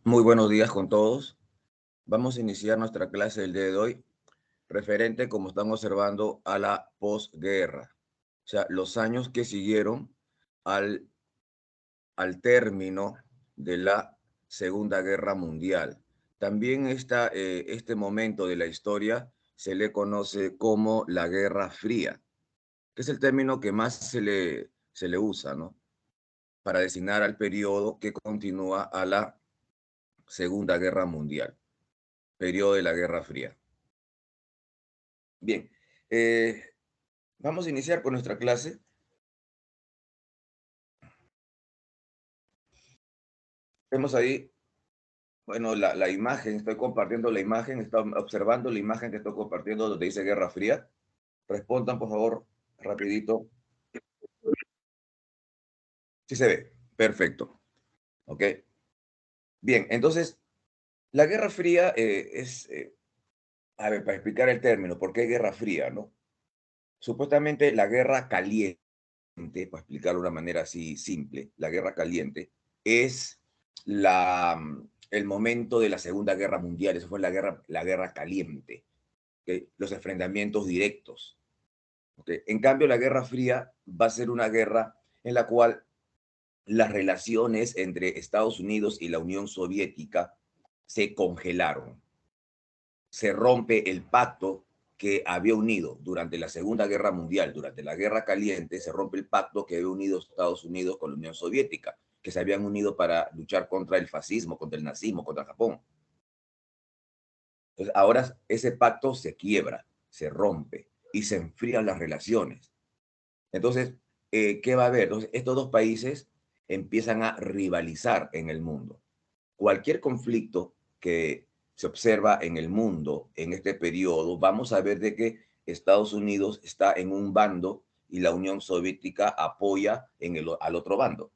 Muy buenos días con todos. Vamos a iniciar nuestra clase del día de hoy, referente, como están observando, a la posguerra. O sea, los años que siguieron al, al término de la Segunda Guerra Mundial. También este momento de la historia se le conoce como la Guerra Fría, que es el término que más se le usa, ¿no? Para designar al periodo que continúa a la Segunda Guerra Mundial, periodo de la Guerra Fría. Bien, eh, vamos a iniciar con nuestra clase. Vemos ahí, bueno, la imagen, estoy compartiendo la imagen, están observando la imagen que estoy compartiendo donde dice Guerra Fría. Respondan, por favor, rapidito. Sí se ve. Perfecto. Ok. Bien, entonces, la Guerra Fría a ver, para explicar el término, ¿por qué Guerra Fría, no? Supuestamente la Guerra Caliente, para explicarlo de una manera así simple, la Guerra Caliente es el momento de la Segunda Guerra Mundial, eso fue la guerra caliente, ¿okay? Los enfrentamientos directos. ¿Okay? En cambio, la Guerra Fría va a ser una guerra en la cual las relaciones entre Estados Unidos y la Unión Soviética se congelaron. Se rompe el pacto que había unido durante la Segunda Guerra Mundial, durante la Guerra Caliente, se rompe el pacto que había unido Estados Unidos con la Unión Soviética, que se habían unido para luchar contra el fascismo, contra el nazismo, contra Japón. Entonces, ahora ese pacto se quiebra, se rompe y se enfrían las relaciones. Entonces, ¿qué va a haber? Entonces, estos dos países empiezan a rivalizar en el mundo. Cualquier conflicto que se observa en el mundo en este periodo, vamos a ver de que Estados Unidos está en un bando y la Unión Soviética apoya al otro bando.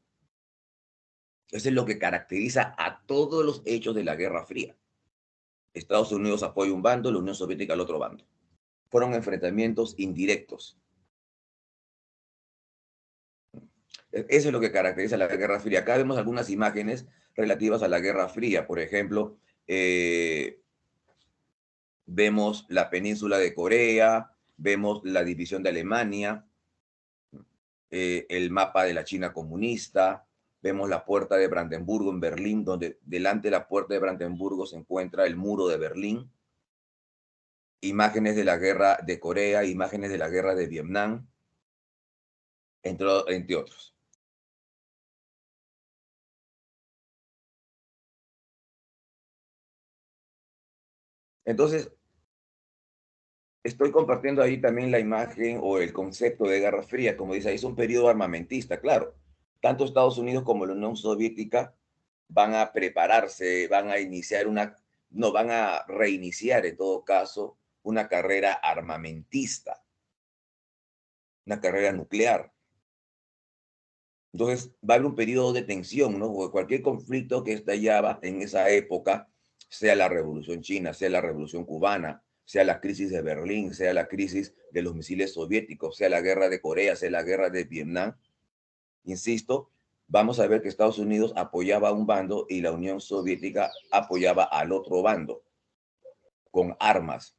Eso es lo que caracteriza a todos los hechos de la Guerra Fría. Estados Unidos apoya un bando, la Unión Soviética al otro bando. Fueron enfrentamientos indirectos. Eso es lo que caracteriza la Guerra Fría. Acá vemos algunas imágenes relativas a la Guerra Fría. Por ejemplo, vemos la península de Corea, vemos la división de Alemania, el mapa de la China comunista, vemos la puerta de Brandenburgo en Berlín, donde delante de la puerta de Brandenburgo se encuentra el muro de Berlín, imágenes de la guerra de Corea, imágenes de la guerra de Vietnam, entre otros. Entonces, estoy compartiendo ahí también la imagen o el concepto de Guerra Fría, como dice ahí, es un periodo armamentista, claro. Tanto Estados Unidos como la Unión Soviética van a prepararse, van a iniciar no, van a reiniciar en todo caso una carrera armamentista, una carrera nuclear. Entonces va a haber un periodo de tensión, ¿no? Porque cualquier conflicto que estallaba en esa época, sea la Revolución China, sea la Revolución Cubana, sea la crisis de Berlín, sea la crisis de los misiles soviéticos, sea la guerra de Corea, sea la guerra de Vietnam, insisto, vamos a ver que Estados Unidos apoyaba a un bando y la Unión Soviética apoyaba al otro bando con armas.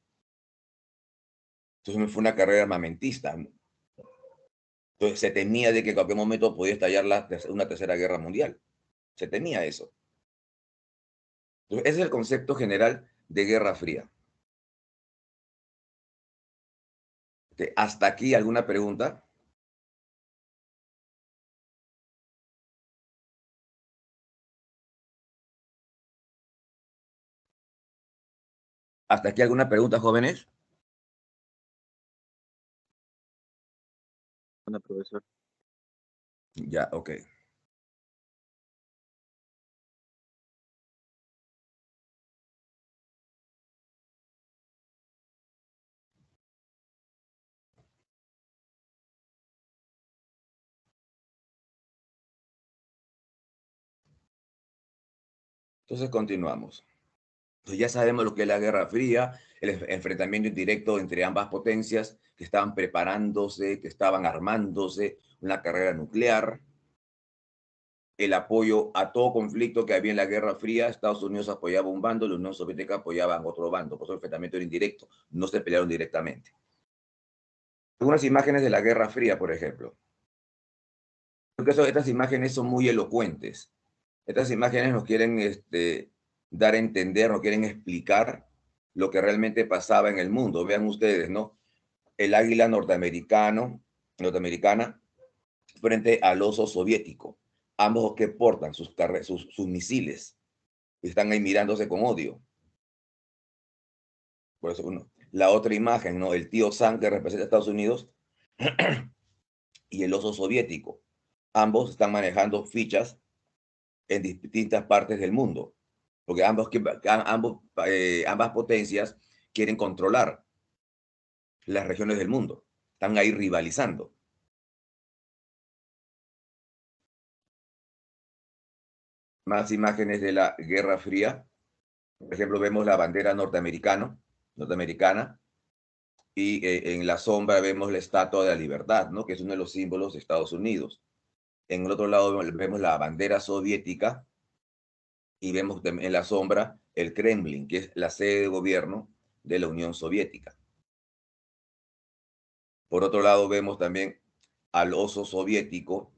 Entonces fue una carrera armamentista. Entonces se temía de que en cualquier momento podía estallar una tercera guerra mundial. Se temía eso. Entonces, ese es el concepto general de Guerra Fría. ¿Hasta aquí alguna pregunta? ¿Hasta aquí alguna pregunta, jóvenes? Hola, profesor. Ya, ok. Entonces continuamos. Entonces ya sabemos lo que es la Guerra Fría, el enfrentamiento indirecto entre ambas potencias que estaban preparándose, que estaban armándose, una carrera nuclear. el apoyo a todo conflicto que había en la Guerra Fría. Estados Unidos apoyaba un bando, la Unión Soviética apoyaba a otro bando, por eso el enfrentamiento era indirecto, no se pelearon directamente. Algunas imágenes de la Guerra Fría, por ejemplo. Creo que estas imágenes son muy elocuentes. Estas imágenes nos quieren dar a entender, nos quieren explicar lo que realmente pasaba en el mundo. Vean ustedes, ¿no? El águila norteamericana frente al oso soviético. Ambos que portan sus misiles. Están ahí mirándose con odio. Por eso, uno. La otra imagen, ¿no? El tío Sam que representa a Estados Unidos y el oso soviético. Ambos están manejando fichas en distintas partes del mundo, porque ambas potencias quieren controlar las regiones del mundo. Están ahí rivalizando. Más imágenes de la Guerra Fría. Por ejemplo, vemos la bandera norteamericana y en la sombra vemos la Estatua de la Libertad, ¿no? Que es uno de los símbolos de Estados Unidos. En el otro lado vemos la bandera soviética y vemos en la sombra el Kremlin, que es la sede de gobierno de la Unión Soviética. Por otro lado, vemos también al oso soviético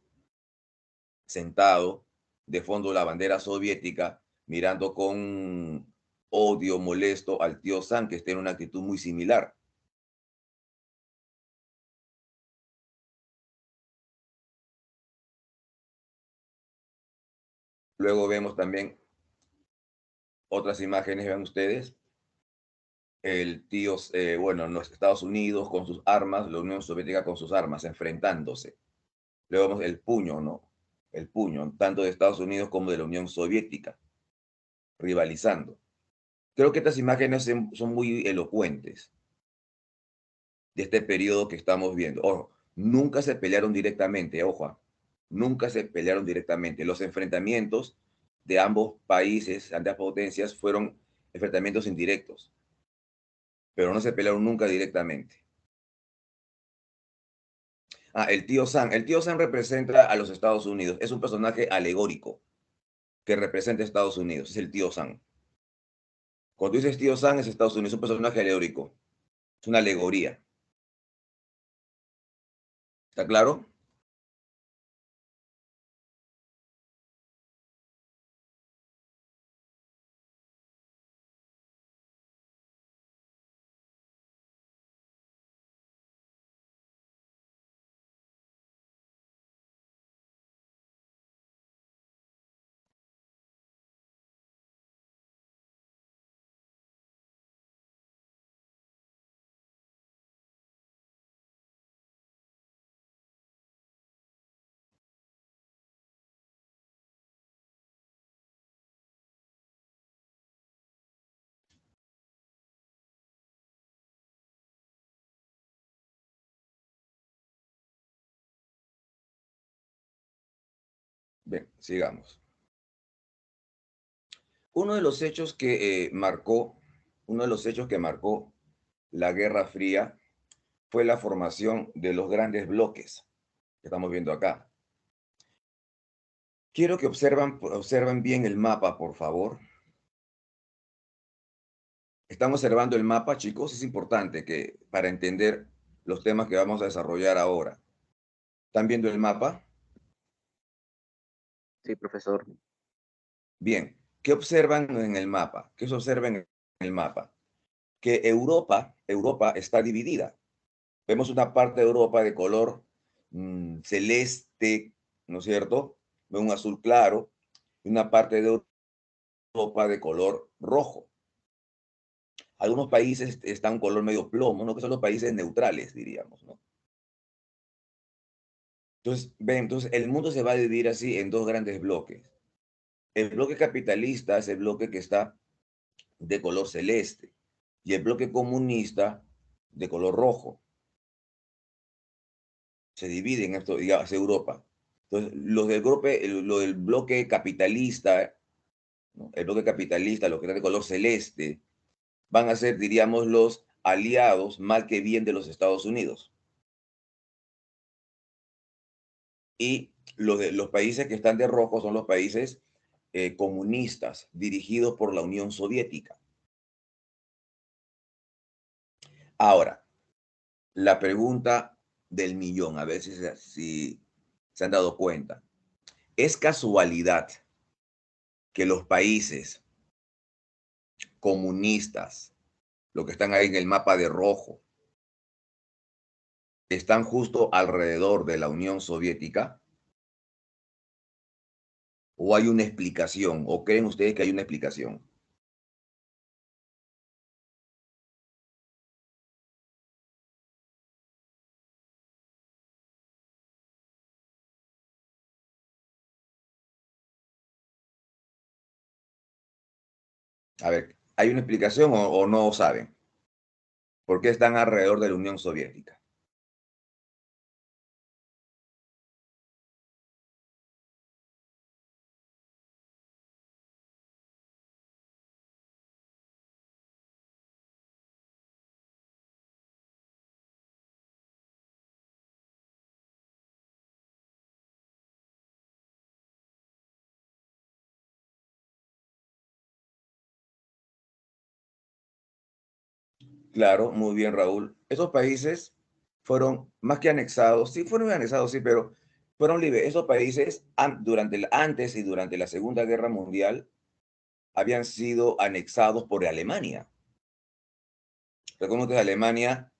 sentado de fondo la bandera soviética, mirando con odio molesto al tío Sam, que está en una actitud muy similar. Luego vemos también otras imágenes, vean ustedes, el tío, bueno, los Estados Unidos con sus armas, la Unión Soviética con sus armas, enfrentándose. Luego vemos el puño, ¿no? El puño, tanto de Estados Unidos como de la Unión Soviética, rivalizando. Creo que estas imágenes son muy elocuentes de este periodo que estamos viendo. Ojo, nunca se pelearon directamente, ojo, nunca se pelearon directamente. Los enfrentamientos de ambos países, ambas potencias, fueron enfrentamientos indirectos, pero no se pelearon nunca directamente. Ah, el tío Sam. El tío Sam representa a los Estados Unidos. Es un personaje alegórico que representa a Estados Unidos. Es el tío Sam. Cuando tú dices tío Sam, es Estados Unidos. Es un personaje alegórico. Es una alegoría. ¿Está claro? Bien, sigamos. Uno de los hechos que uno de los hechos que marcó la Guerra Fría fue la formación de los grandes bloques que estamos viendo acá. Quiero que observen bien el mapa, por favor. ¿Están observando el mapa, chicos? Es importante que para entender los temas que vamos a desarrollar ahora. ¿Están viendo el mapa? Sí, profesor. Bien. ¿Qué observan en el mapa? ¿Qué se observa en el mapa? Que Europa está dividida. Vemos una parte de Europa de color celeste, ¿no es cierto? Vemos un azul claro, y una parte de Europa de color rojo. Algunos países están un color medio plomo, ¿no? Que son los países neutrales, diríamos, ¿no? Entonces, ven, entonces el mundo se va a dividir así en dos grandes bloques. El bloque capitalista es el bloque que está de color celeste y el bloque comunista de color rojo. Se divide en esto, digamos, Europa. Entonces, lo del bloque capitalista, ¿no? El bloque capitalista, los que están de color celeste, van a ser, diríamos, los aliados, mal que bien, de los Estados Unidos. Y Los países que están de rojo son los países comunistas dirigidos por la Unión Soviética. Ahora, la pregunta del millón, a ver si se han dado cuenta. ¿Es casualidad que los países comunistas, los que están ahí en el mapa de rojo, están justo alrededor de la Unión Soviética? ¿O hay una explicación? ¿O creen ustedes que hay una explicación? A ver, ¿hay una explicación o no saben? ¿Por qué están alrededor de la Unión Soviética? Claro, muy bien, Raúl. Esos países fueron más que anexados, sí fueron anexados, sí, pero fueron libres. Esos países antes y durante la Segunda Guerra Mundial habían sido anexados por Alemania. Recuerden que Alemania,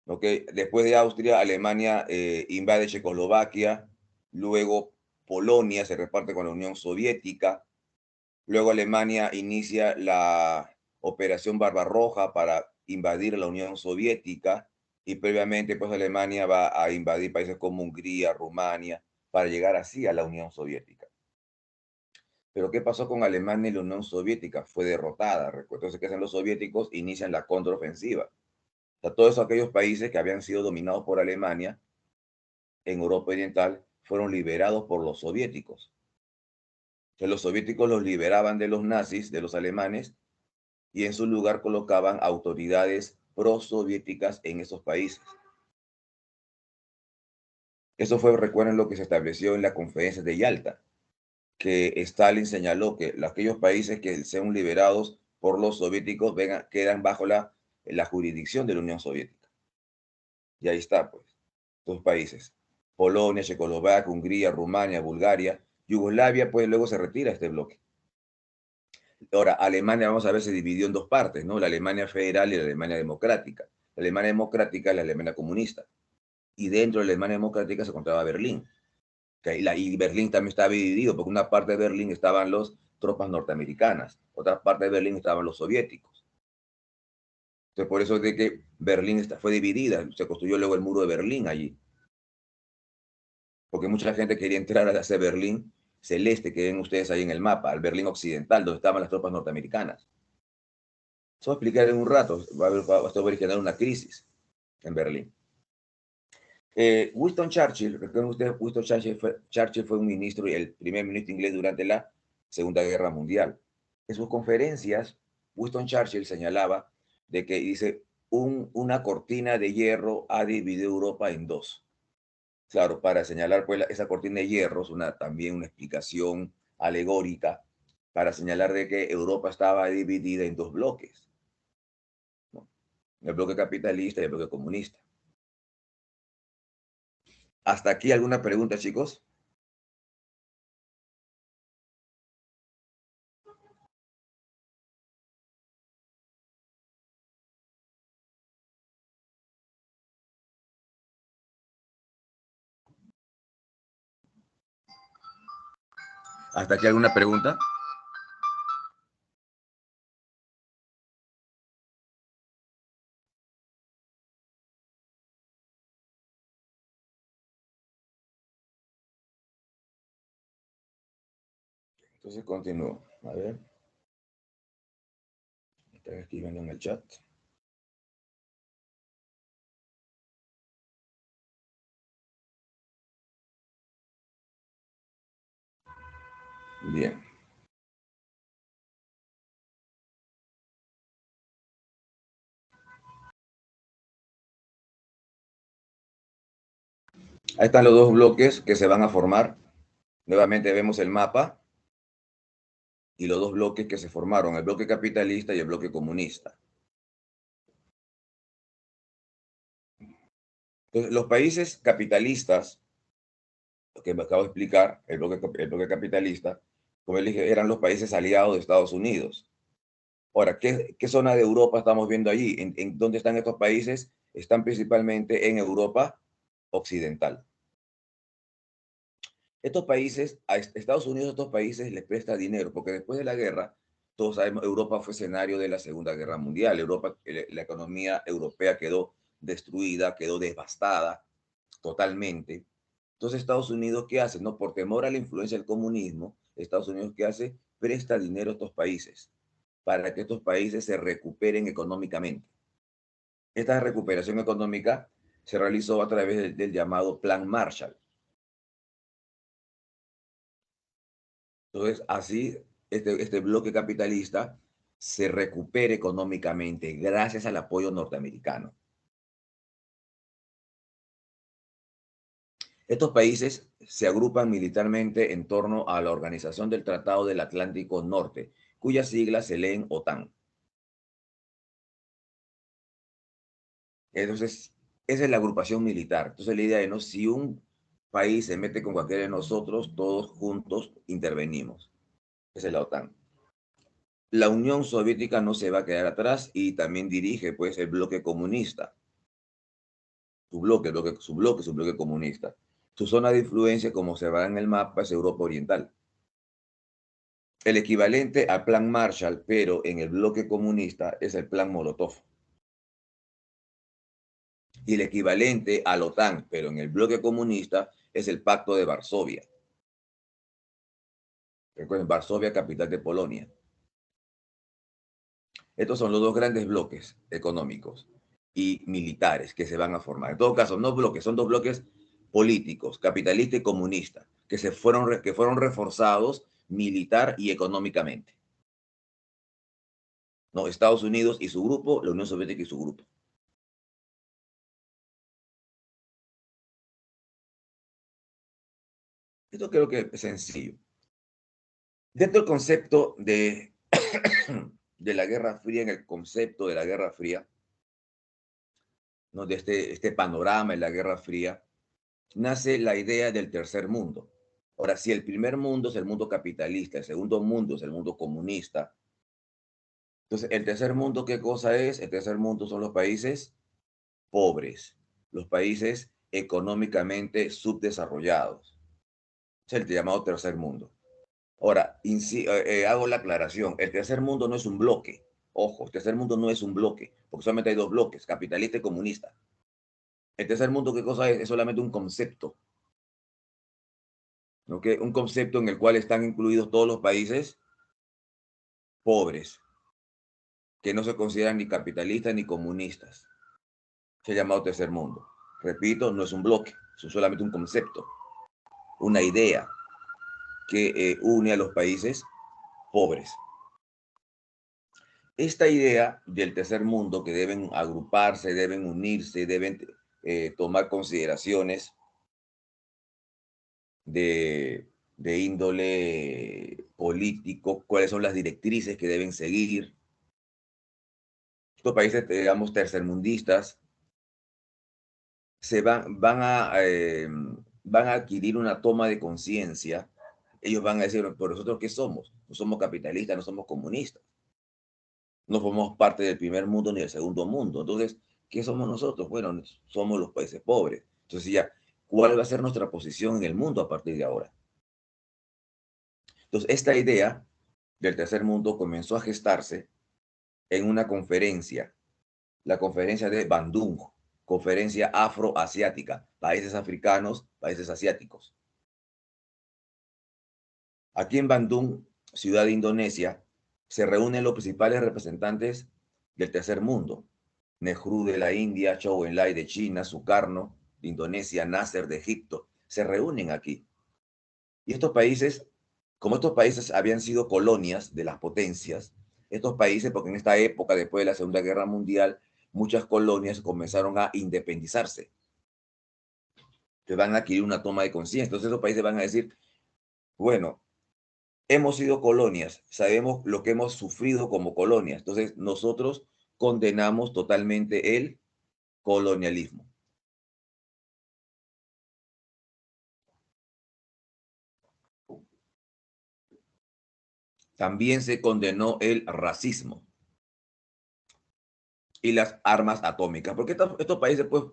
¿ok? Después de Austria, Alemania invade Checoslovaquia, luego Polonia se reparte con la Unión Soviética, luego Alemania inicia la Operación Barbarroja para invadir la Unión Soviética y previamente pues Alemania va a invadir países como Hungría, Rumania, para llegar así a la Unión Soviética. Pero ¿qué pasó con Alemania y la Unión Soviética? Fue derrotada. Entonces, ¿qué hacen los soviéticos? Inician la contraofensiva. O sea, todos aquellos países que habían sido dominados por Alemania en Europa Oriental fueron liberados por los soviéticos. Entonces, los soviéticos los liberaban de los nazis, de los alemanes, y en su lugar colocaban autoridades prosoviéticas en esos países. Eso fue, recuerden, lo que se estableció en la conferencia de Yalta, que Stalin señaló que aquellos países que sean liberados por los soviéticos quedan bajo la jurisdicción de la Unión Soviética. Y ahí está, pues, dos países. Polonia, Checoslovaquia, Hungría, Rumania, Bulgaria, Yugoslavia, pues luego se retira este bloque. Ahora, Alemania, vamos a ver, se dividió en dos partes, ¿no? La Alemania federal y la Alemania democrática. La Alemania democrática es la Alemania comunista. Y dentro de la Alemania democrática se encontraba Berlín. Y Berlín también estaba dividido, porque una parte de Berlín estaban las tropas norteamericanas, otra parte de Berlín estaban los soviéticos. Entonces, por eso es de que Berlín fue dividida, se construyó luego el muro de Berlín allí, porque mucha gente quería entrar a ese Berlín celeste que ven ustedes ahí en el mapa, al Berlín occidental, donde estaban las tropas norteamericanas. Eso va a explicar en un rato, esto va a originar una crisis en Berlín. Winston Churchill, recuerden ustedes, Churchill fue un ministro y el primer ministro inglés durante la Segunda Guerra Mundial. En sus conferencias, Winston Churchill señalaba de que dice, una cortina de hierro ha dividido Europa en dos. Claro, para señalar pues esa cortina de hierro es también una explicación alegórica para señalar de que Europa estaba dividida en dos bloques, ¿no? El bloque capitalista y el bloque comunista. ¿Hasta aquí alguna pregunta, chicos? ¿Hasta aquí alguna pregunta? Entonces continúo. A ver, están escribiendo en el chat. Bien. Ahí están los dos bloques que se van a formar. Nuevamente vemos el mapa y los dos bloques que se formaron, el bloque capitalista y el bloque comunista. Entonces, los países capitalistas, lo que me acabo de explicar, el bloque capitalista, como les dije, eran los países aliados de Estados Unidos. Ahora, ¿qué zona de Europa estamos viendo allí? ¿En dónde están estos países? Están principalmente en Europa occidental. Estos países, a Estados Unidos, estos países les presta dinero, porque después de la guerra, todos sabemos, Europa fue escenario de la Segunda Guerra Mundial. Europa, la economía europea quedó destruida, quedó devastada totalmente. Entonces, Estados Unidos, ¿qué hace? No, por temor a la influencia del comunismo, Estados Unidos, ¿qué hace? Presta dinero a estos países para que estos países se recuperen económicamente. Esta recuperación económica se realizó a través del llamado Plan Marshall. Entonces, así, este bloque capitalista se recupera económicamente gracias al apoyo norteamericano. Estos países se agrupan militarmente en torno a la Organización del Tratado del Atlántico Norte, cuyas siglas se leen OTAN. Entonces, esa es la agrupación militar. Entonces, la idea es, ¿no? Si un país se mete con cualquiera de nosotros, todos juntos intervenimos. Esa es la OTAN. La Unión Soviética no se va a quedar atrás y también dirige, pues, el bloque comunista. Su bloque comunista. Su zona de influencia, como se va en el mapa, es Europa Oriental. El equivalente al Plan Marshall, pero en el bloque comunista, es el Plan Molotov. Y el equivalente a la OTAN, pero en el bloque comunista, es el Pacto de Varsovia. Recuerden, Varsovia, capital de Polonia. Estos son los dos grandes bloques económicos y militares que se van a formar. En todo caso, no bloques, son dos bloques políticos, capitalista y comunista, que fueron reforzados militar y económicamente. ¿No? Estados Unidos y su grupo, la Unión Soviética y su grupo. Esto creo que es sencillo. Dentro del concepto de la Guerra Fría, en el concepto de la Guerra Fría, ¿no? De este panorama de la Guerra Fría, nace la idea del tercer mundo. Ahora, si el primer mundo es el mundo capitalista, el segundo mundo es el mundo comunista, entonces el tercer mundo, ¿qué cosa es? El tercer mundo son los países pobres, los países económicamente subdesarrollados. Es el llamado tercer mundo. Ahora, hago la aclaración, el tercer mundo no es un bloque. Ojo, el tercer mundo no es un bloque, porque solamente hay dos bloques, capitalista y comunista. El tercer mundo, ¿qué cosa es? Es solamente un concepto. ¿Okay? Un concepto en el cual están incluidos todos los países pobres, que no se consideran ni capitalistas ni comunistas. Se llama tercer mundo. Repito, no es un bloque, es solamente un concepto, una idea que une a los países pobres. Esta idea del tercer mundo, que deben agruparse, deben unirse, deben tomar consideraciones de índole político, cuáles son las directrices que deben seguir. Estos países, digamos, tercermundistas, van a adquirir una toma de conciencia. Ellos van a decir, ¿por nosotros qué somos? No somos capitalistas, no somos comunistas. No formamos parte del primer mundo ni del segundo mundo. Entonces, ¿qué somos nosotros? Bueno, somos los países pobres. Entonces ya, ¿cuál va a ser nuestra posición en el mundo a partir de ahora? Entonces, esta idea del tercer mundo comenzó a gestarse en una conferencia, la conferencia de Bandung, conferencia afroasiática, países africanos, países asiáticos. Aquí en Bandung, ciudad de Indonesia, se reúnen los principales representantes del tercer mundo. Nehru de la India, Zhou Enlai de China, Sukarno de Indonesia, Nasser de Egipto, se reúnen aquí. Y estos países, como estos países habían sido colonias de las potencias, estos países, porque en esta época, después de la Segunda Guerra Mundial, muchas colonias comenzaron a independizarse. que van a adquirir una toma de conciencia. Entonces esos países van a decir, bueno, hemos sido colonias, sabemos lo que hemos sufrido como colonias. Entonces nosotros condenamos totalmente el colonialismo. También se condenó el racismo y las armas atómicas, porque estos países pues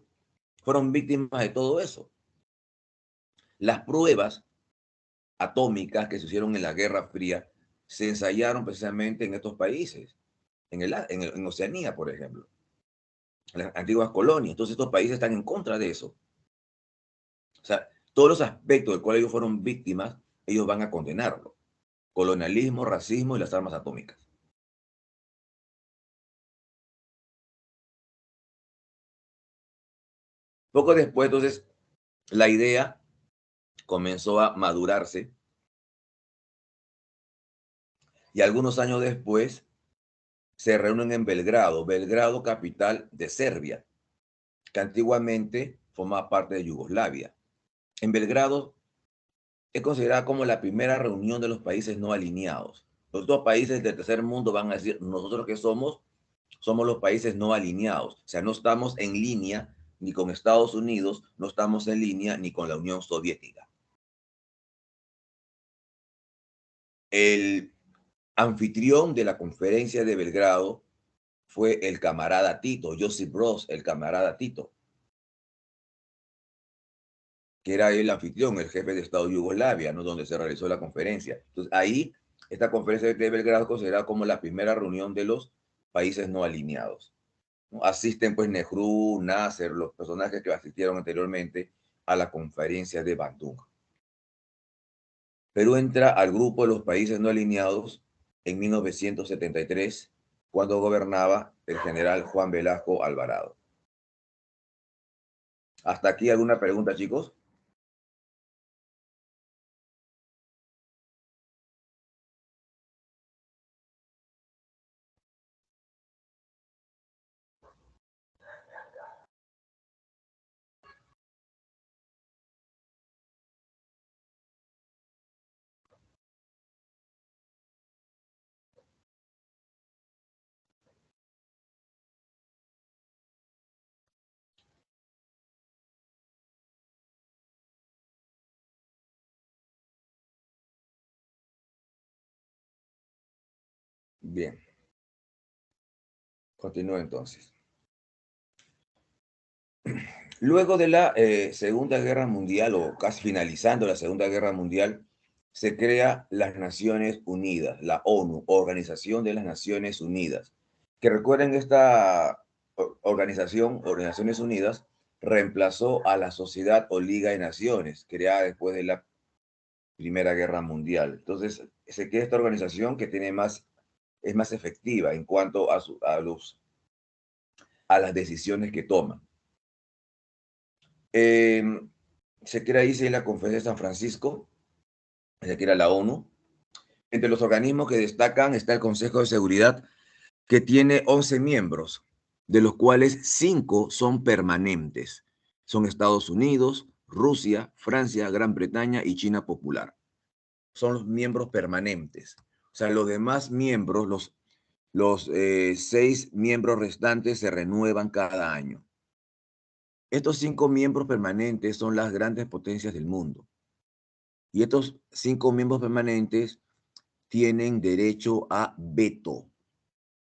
fueron víctimas de todo eso. Las pruebas atómicas que se hicieron en la Guerra Fría se ensayaron precisamente en estos países, en Oceanía, por ejemplo, en las antiguas colonias. Entonces estos países están en contra de eso. O sea, todos los aspectos del cual ellos fueron víctimas, ellos van a condenarlo. Colonialismo, racismo y las armas atómicas. Poco después, entonces, la idea comenzó a madurarse y algunos años después se reúnen en Belgrado, Belgrado capital de Serbia, que antiguamente formaba parte de Yugoslavia. En Belgrado es considerada como la primera reunión de los países no alineados. Los dos países del tercer mundo van a decir, nosotros que somos los países no alineados. O sea, no estamos en línea ni con Estados Unidos, no estamos en línea ni con la Unión Soviética. El anfitrión de la conferencia de Belgrado fue el camarada Tito, Josip Broz, el camarada Tito, que era el anfitrión, el jefe de Estado de Yugoslavia, ¿no? Donde se realizó la conferencia. Entonces, ahí, esta conferencia de Belgrado es considerada como la primera reunión de los países no alineados, ¿no? Asisten, pues, Nehru, Nasser, los personajes que asistieron anteriormente a la conferencia de Bandung. Perú entra al grupo de los países no alineados en 1973, cuando gobernaba el general Juan Velasco Alvarado. ¿Hasta aquí alguna pregunta, chicos? Bien, continúo entonces. Luego de la Segunda Guerra Mundial, o casi finalizando la Segunda Guerra Mundial, se crea las Naciones Unidas, la ONU, Organización de las Naciones Unidas. Que recuerden, esta organización, Organizaciones Unidas, reemplazó a la Sociedad o Liga de Naciones, creada después de la Primera Guerra Mundial. Entonces, se crea esta organización que tiene más, es más efectiva en cuanto a las decisiones que toma. Eh, se crea ahí la Conferencia de San Francisco, se crea la ONU. Entre los organismos que destacan está el Consejo de Seguridad, que tiene 11 miembros, de los cuales 5 son permanentes. Son Estados Unidos, Rusia, Francia, Gran Bretaña y China Popular. Son los miembros permanentes. O sea, los demás miembros, los 6 miembros restantes se renuevan cada año. Estos 5 miembros permanentes son las grandes potencias del mundo. Y estos 5 miembros permanentes tienen derecho a veto.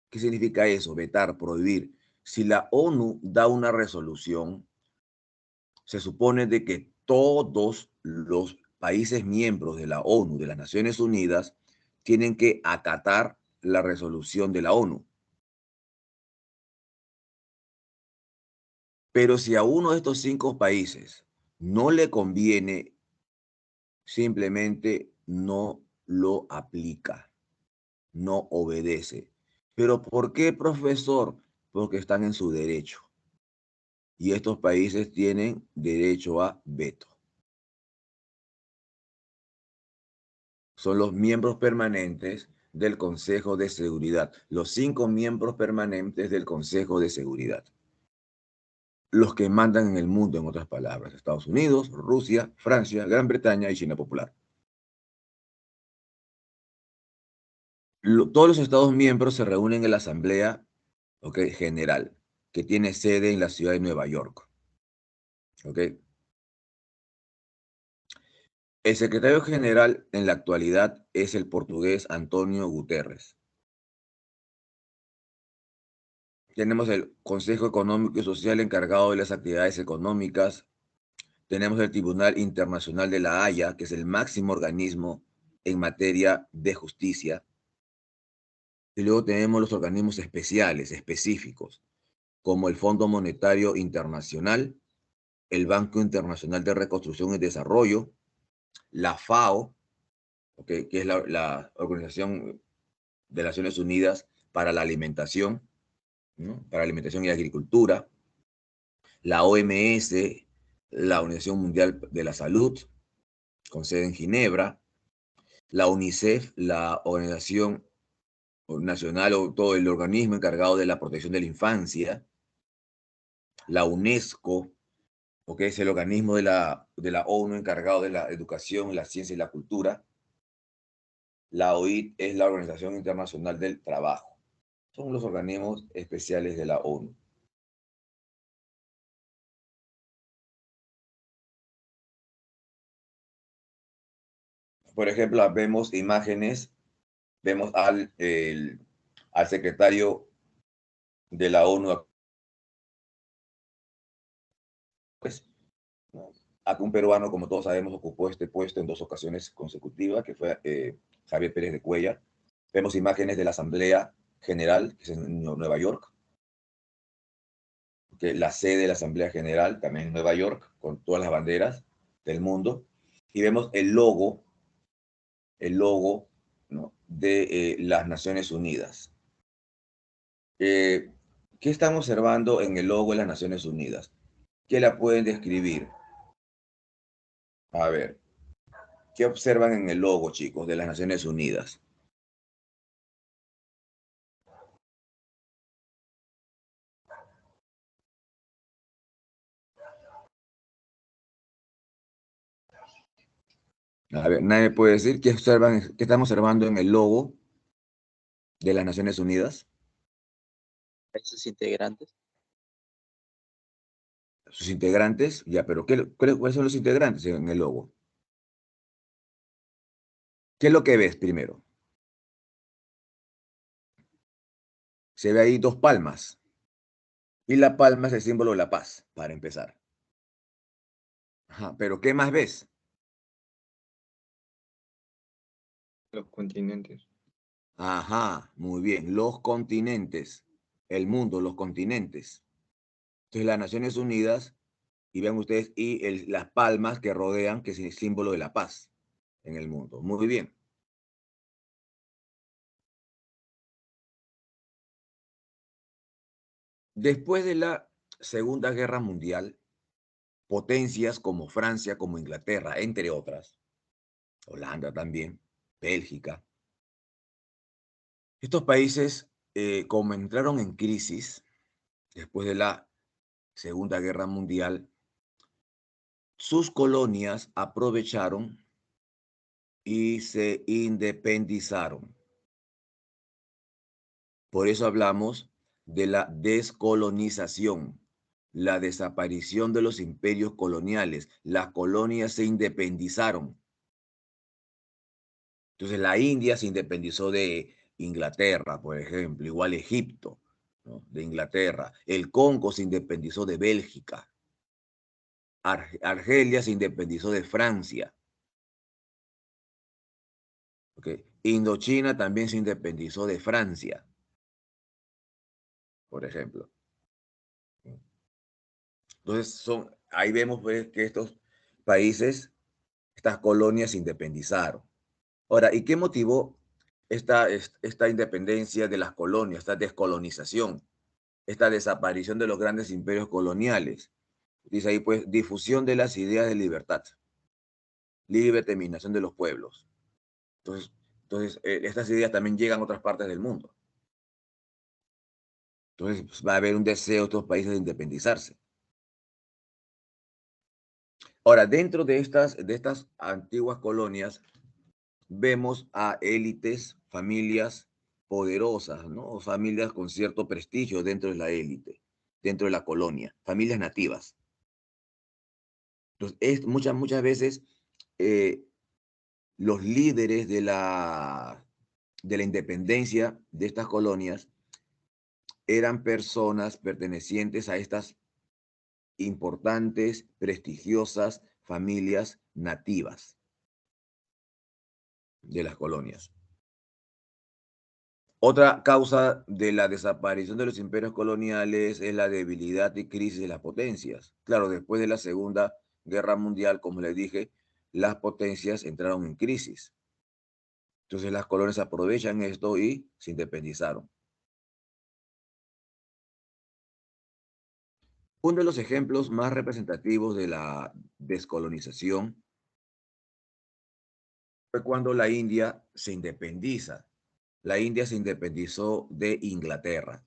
¿Qué significa eso? Vetar, prohibir. Si la ONU da una resolución, se supone de que todos los países miembros de la ONU, de las Naciones Unidas, tienen que acatar la resolución de la ONU. Pero si a uno de estos 5 países no le conviene, simplemente no lo aplica, no obedece. ¿Pero por qué, profesor? Porque están en su derecho. Y estos países tienen derecho a veto. Son los miembros permanentes del Consejo de Seguridad, los 5 miembros permanentes del Consejo de Seguridad. los que mandan en el mundo, en otras palabras, Estados Unidos, Rusia, Francia, Gran Bretaña y China Popular. Todos los Estados miembros se reúnen en la Asamblea, General, que tiene sede en la ciudad de Nueva York. El secretario general en la actualidad es el portugués Antonio Guterres. Tenemos el Consejo Económico y Social encargado de las actividades económicas. Tenemos el Tribunal Internacional de la Haya, que es el máximo organismo en materia de justicia. Y luego tenemos los organismos especiales, específicos, como el Fondo Monetario Internacional, el Banco Internacional de Reconstrucción y Desarrollo, la FAO, que es la Organización de las Naciones Unidas para la Alimentación, ¿no? Para Alimentación y Agricultura, la OMS, la Organización Mundial de la Salud, con sede en Ginebra, la UNICEF, la Organización Nacional o todo el organismo encargado de la protección de la infancia, la UNESCO, que es el organismo de la ONU encargado de la educación, la ciencia y la cultura. La OIT es la Organización Internacional del Trabajo. Son los organismos especiales de la ONU. Por ejemplo, vemos imágenes, vemos al secretario de la ONU, pues, ¿no? Acá un peruano, como todos sabemos, ocupó este puesto en 2 ocasiones consecutivas, que fue Javier Pérez de Cuellar. Vemos imágenes de la Asamblea General, que es en Nueva York, que la sede de la Asamblea General también en Nueva York, con todas las banderas del mundo. Y vemos el logo, ¿no? de las Naciones Unidas. ¿Qué están observando en el logo de las Naciones Unidas? ¿Qué la pueden describir? A ver, ¿qué observan en el logo, chicos, de las Naciones Unidas? A ver, nadie puede decir qué están observando en el logo de las Naciones Unidas. Países integrantes. Sus integrantes, ya, pero ¿cuáles son los integrantes en el logo? ¿Qué es lo que ves primero? Se ve ahí 2 palmas. Y la palma es el símbolo de la paz, para empezar. Ajá, pero ¿qué más ves? Los continentes. Ajá, muy bien. Los continentes. El mundo, los continentes. Entonces, las Naciones Unidas, y vean ustedes, y las palmas que rodean, que es el símbolo de la paz en el mundo. Muy bien. Después de la Segunda Guerra Mundial, potencias como Francia, como Inglaterra, entre otras, Holanda también, Bélgica, estos países, como entraron en crisis después de la Segunda Guerra Mundial, sus colonias aprovecharon y se independizaron. Por eso hablamos de la descolonización, la desaparición de los imperios coloniales. Las colonias se independizaron. Entonces la India se independizó de Inglaterra, por ejemplo, igual Egipto, ¿no? De Inglaterra. El Congo se independizó de Bélgica. Argelia se independizó de Francia. ¿Okay? Indochina también se independizó de Francia, por ejemplo. Entonces, ahí vemos pues, que estos países, estas colonias se independizaron. Ahora, ¿y qué motivó esta independencia de las colonias, esta descolonización, esta desaparición de los grandes imperios coloniales? Dice ahí, pues, difusión de las ideas de libertad, libre determinación de los pueblos. Entonces, estas ideas también llegan a otras partes del mundo. Entonces, pues, va a haber un deseo de estos países de independizarse. Ahora, dentro de estas antiguas colonias, vemos a élites, familias poderosas, ¿no? O familias con cierto prestigio dentro de la élite, dentro de la colonia, familias nativas. Entonces, muchas veces eh, los líderes de la independencia de estas colonias eran personas pertenecientes a estas importantes, prestigiosas familias nativas de las colonias. Otra causa de la desaparición de los imperios coloniales es la debilidad y crisis de las potencias. Claro, después de la Segunda Guerra Mundial, como les dije, las potencias entraron en crisis. Entonces las colonias aprovechan esto y se independizaron. Uno de los ejemplos más representativos de la descolonización fue cuando la India se independiza. La India se independizó de Inglaterra.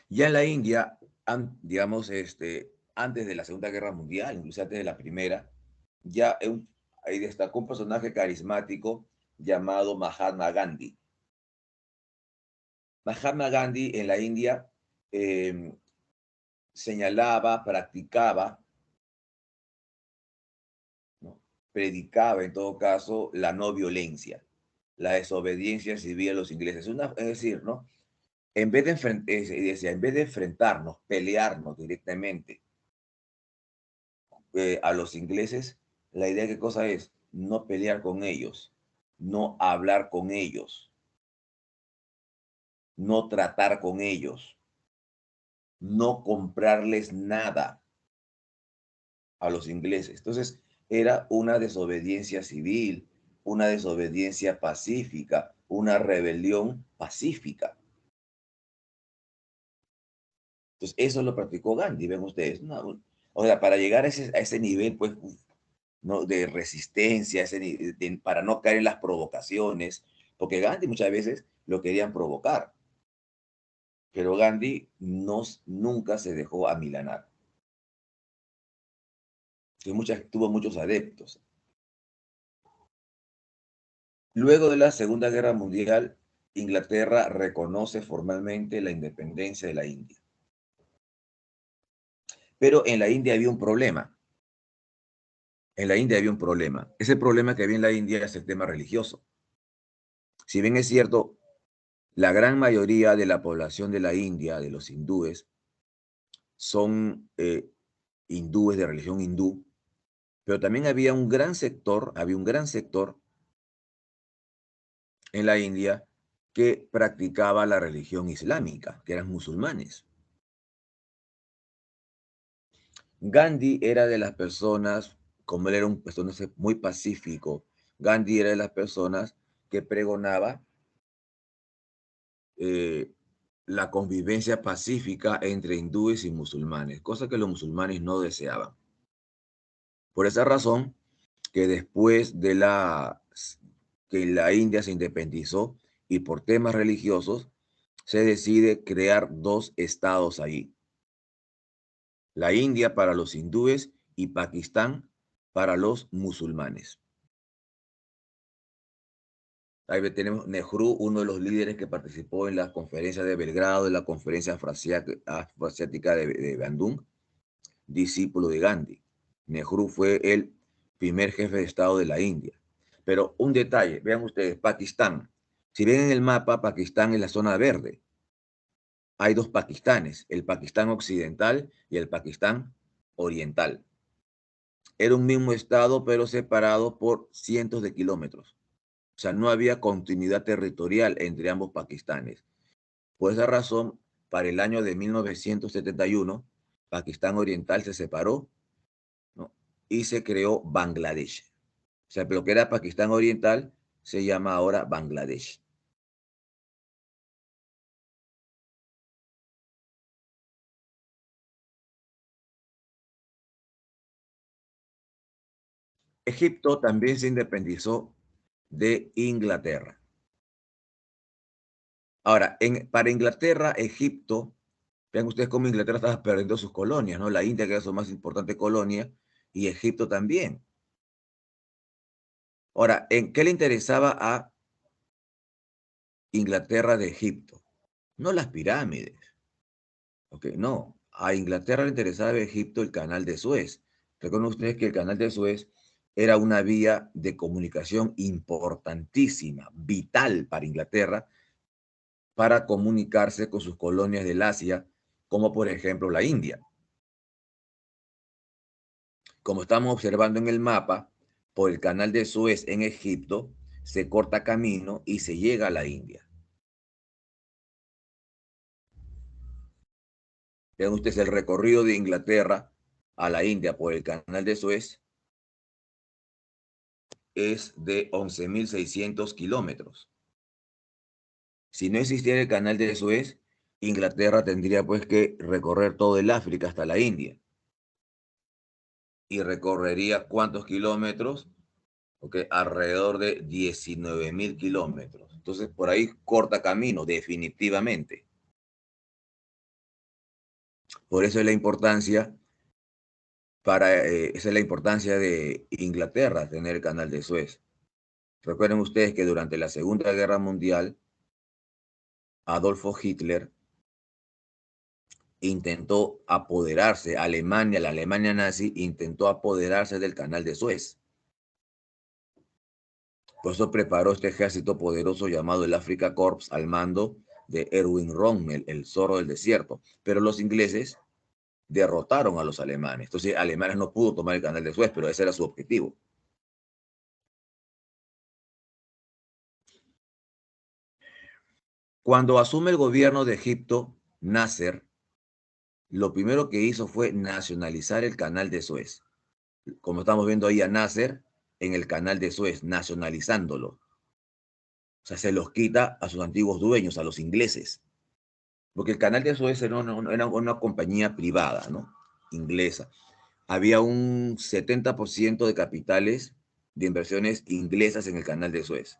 Ya en la India, digamos, antes de la Segunda Guerra Mundial, incluso antes de la Primera, ya ahí destacó un personaje carismático llamado Mahatma Gandhi. Mahatma Gandhi en la India eh, señalaba, practicaba, ¿no? Predicaba en todo caso la no violencia, la desobediencia civil a los ingleses. Es decir, ¿no? En vez de enfrentarnos, pelearnos directamente a los ingleses, la idea qué cosa es no pelear con ellos, no hablar con ellos, no tratar con ellos, no comprarles nada a los ingleses. Entonces, era una desobediencia civil, una desobediencia pacífica, una rebelión pacífica. Entonces, eso lo practicó Gandhi, ven ustedes. O sea, para llegar a ese nivel, pues, ¿no? De resistencia, para no caer en las provocaciones, porque Gandhi muchas veces lo querían provocar, pero Gandhi nunca se dejó amilanar. Tuvo muchos adeptos. Luego de la Segunda Guerra Mundial, Inglaterra reconoce formalmente la independencia de la India. Pero en la India había un problema. En la India había un problema. Ese problema que había en la India es el tema religioso. Si bien es cierto, la gran mayoría de la población de la India, de los hindúes, son hindúes de religión hindú, pero también había un gran sector en la India que practicaba la religión islámica, que eran musulmanes. Gandhi era de las personas, como él era un personaje muy pacífico, Gandhi era de las personas que pregonaba eh, la convivencia pacífica entre hindúes y musulmanes, cosa que los musulmanes no deseaban. Por esa razón, que después de que la India se independizó y por temas religiosos, se decide crear dos estados allí. La India para los hindúes y Pakistán para los musulmanes. Ahí tenemos Nehru, uno de los líderes que participó en la conferencia de Belgrado, en la conferencia afroasiática de Bandung, discípulo de Gandhi. Nehru fue el primer jefe de Estado de la India. Pero un detalle, vean ustedes, Pakistán. Si ven en el mapa, Pakistán es la zona verde. Hay dos Pakistanes, el Pakistán occidental y el Pakistán oriental. Era un mismo estado, pero separado por cientos de kilómetros. O sea, no había continuidad territorial entre ambos Pakistanes. Por esa razón, para el año de 1971, Pakistán Oriental se separó, ¿no? Y se creó Bangladesh. O sea, lo que era Pakistán Oriental se llama ahora Bangladesh. Egipto también se independizó de Inglaterra. Ahora, para Inglaterra, Egipto Vean ustedes cómo Inglaterra estaba perdiendo sus colonias, ¿no? La India, que era su más importante colonia, y Egipto también. Ahora, ¿en qué le interesaba a Inglaterra de Egipto? No las pirámides, ¿ok? No, a Inglaterra le interesaba de Egipto el canal de Suez. Recuerden ustedes que el canal de Suez era una vía de comunicación importantísima, vital para Inglaterra, para comunicarse con sus colonias del Asia, como por ejemplo la India. Como estamos observando en el mapa, por el canal de Suez en Egipto, se corta camino y se llega a la India. Vean ustedes el recorrido de Inglaterra a la India por el canal de Suez es de 11.600 kilómetros. Si no existiera el canal de Suez, Inglaterra tendría pues que recorrer todo el África hasta la India. Y recorrería ¿cuántos kilómetros? Okay, alrededor de 19.000 kilómetros. Entonces, por ahí corta camino, definitivamente. Por eso es la importancia esa es la importancia de Inglaterra, tener el canal de Suez. Recuerden ustedes que durante la Segunda Guerra Mundial, Adolfo Hitler intentó apoderarse, Alemania, la Alemania nazi, intentó apoderarse del canal de Suez. Por eso preparó este ejército poderoso llamado el Afrika Korps al mando de Erwin Rommel, el zorro del desierto. Pero los ingleses derrotaron a los alemanes. Entonces, Alemania no pudo tomar el canal de Suez, pero ese era su objetivo. Cuando asume el gobierno de Egipto, Nasser, lo primero que hizo fue nacionalizar el canal de Suez. Como estamos viendo ahí a Nasser en el canal de Suez, nacionalizándolo. O sea, se los quita a sus antiguos dueños, a los ingleses. Porque el canal de Suez era una compañía privada, ¿no? Inglesa. Había un 70% de capitales de inversiones inglesas en el canal de Suez.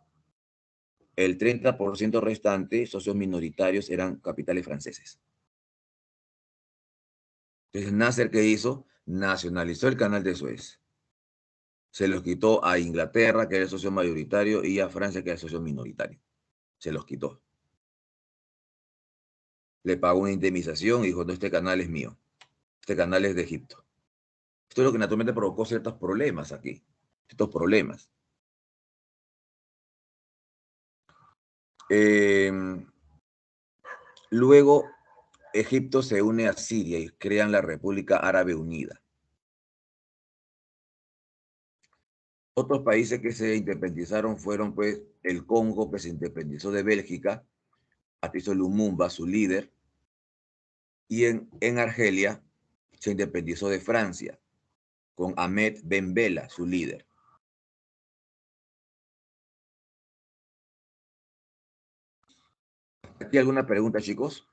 El 30% restante, socios minoritarios, eran capitales franceses. Entonces, Nasser, ¿qué hizo? Nacionalizó el canal de Suez. Se los quitó a Inglaterra, que era el socio mayoritario, y a Francia, que era el socio minoritario. Se los quitó. Le pagó una indemnización y dijo, no, este canal es mío. Este canal es de Egipto. Esto es lo que naturalmente provocó ciertos problemas aquí. Estos problemas. Eh, Luego, Egipto se une a Siria y crean la República Árabe Unida. Otros países que se independizaron fueron pues el Congo, que se independizó de Bélgica, Patrice Lumumba, su líder, y en Argelia se independizó de Francia, con Ahmed Ben Bella, su líder. ¿Aquí alguna pregunta, chicos?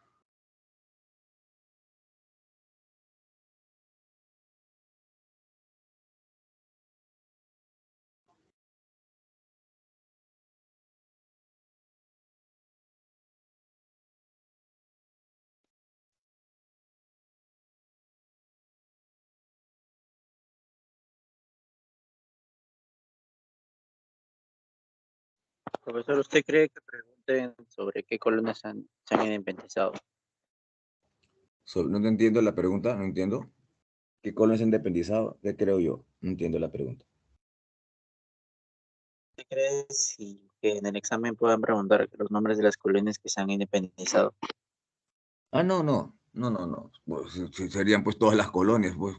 Profesor, ¿usted cree que pregunten sobre qué colonias se han independizado? No te entiendo la pregunta, no entiendo. ¿Qué colonias se han independizado? ¿Qué creo yo? No entiendo la pregunta. ¿Usted cree que en el examen puedan preguntar los nombres de las colonias que se han independizado? Ah, no, no, no, no, no. Pues, serían pues todas las colonias, pues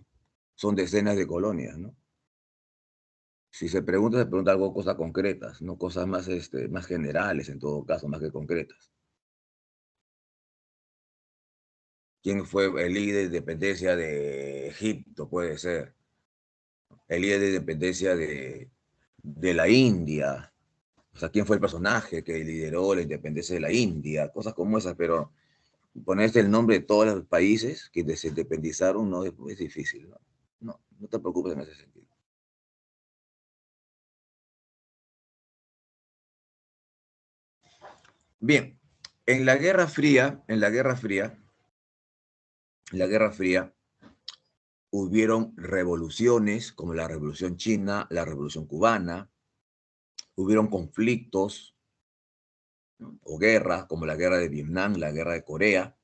son decenas de colonias, ¿no? Si se pregunta algo, cosas concretas, no cosas más, más generales en todo caso, más que concretas. ¿Quién fue el líder de independencia de Egipto? Puede ser. El líder de independencia de la India. O sea, ¿quién fue el personaje que lideró la independencia de la India? Cosas como esas, pero ponerse el nombre de todos los países que se independizaron no es difícil, ¿no? No, no te preocupes en ese sentido. Bien, en la Guerra Fría, la Guerra Fría, hubieron revoluciones como la Revolución China, la Revolución Cubana, hubieron conflictos, ¿no?, o guerras como la Guerra de Vietnam, la Guerra de Corea,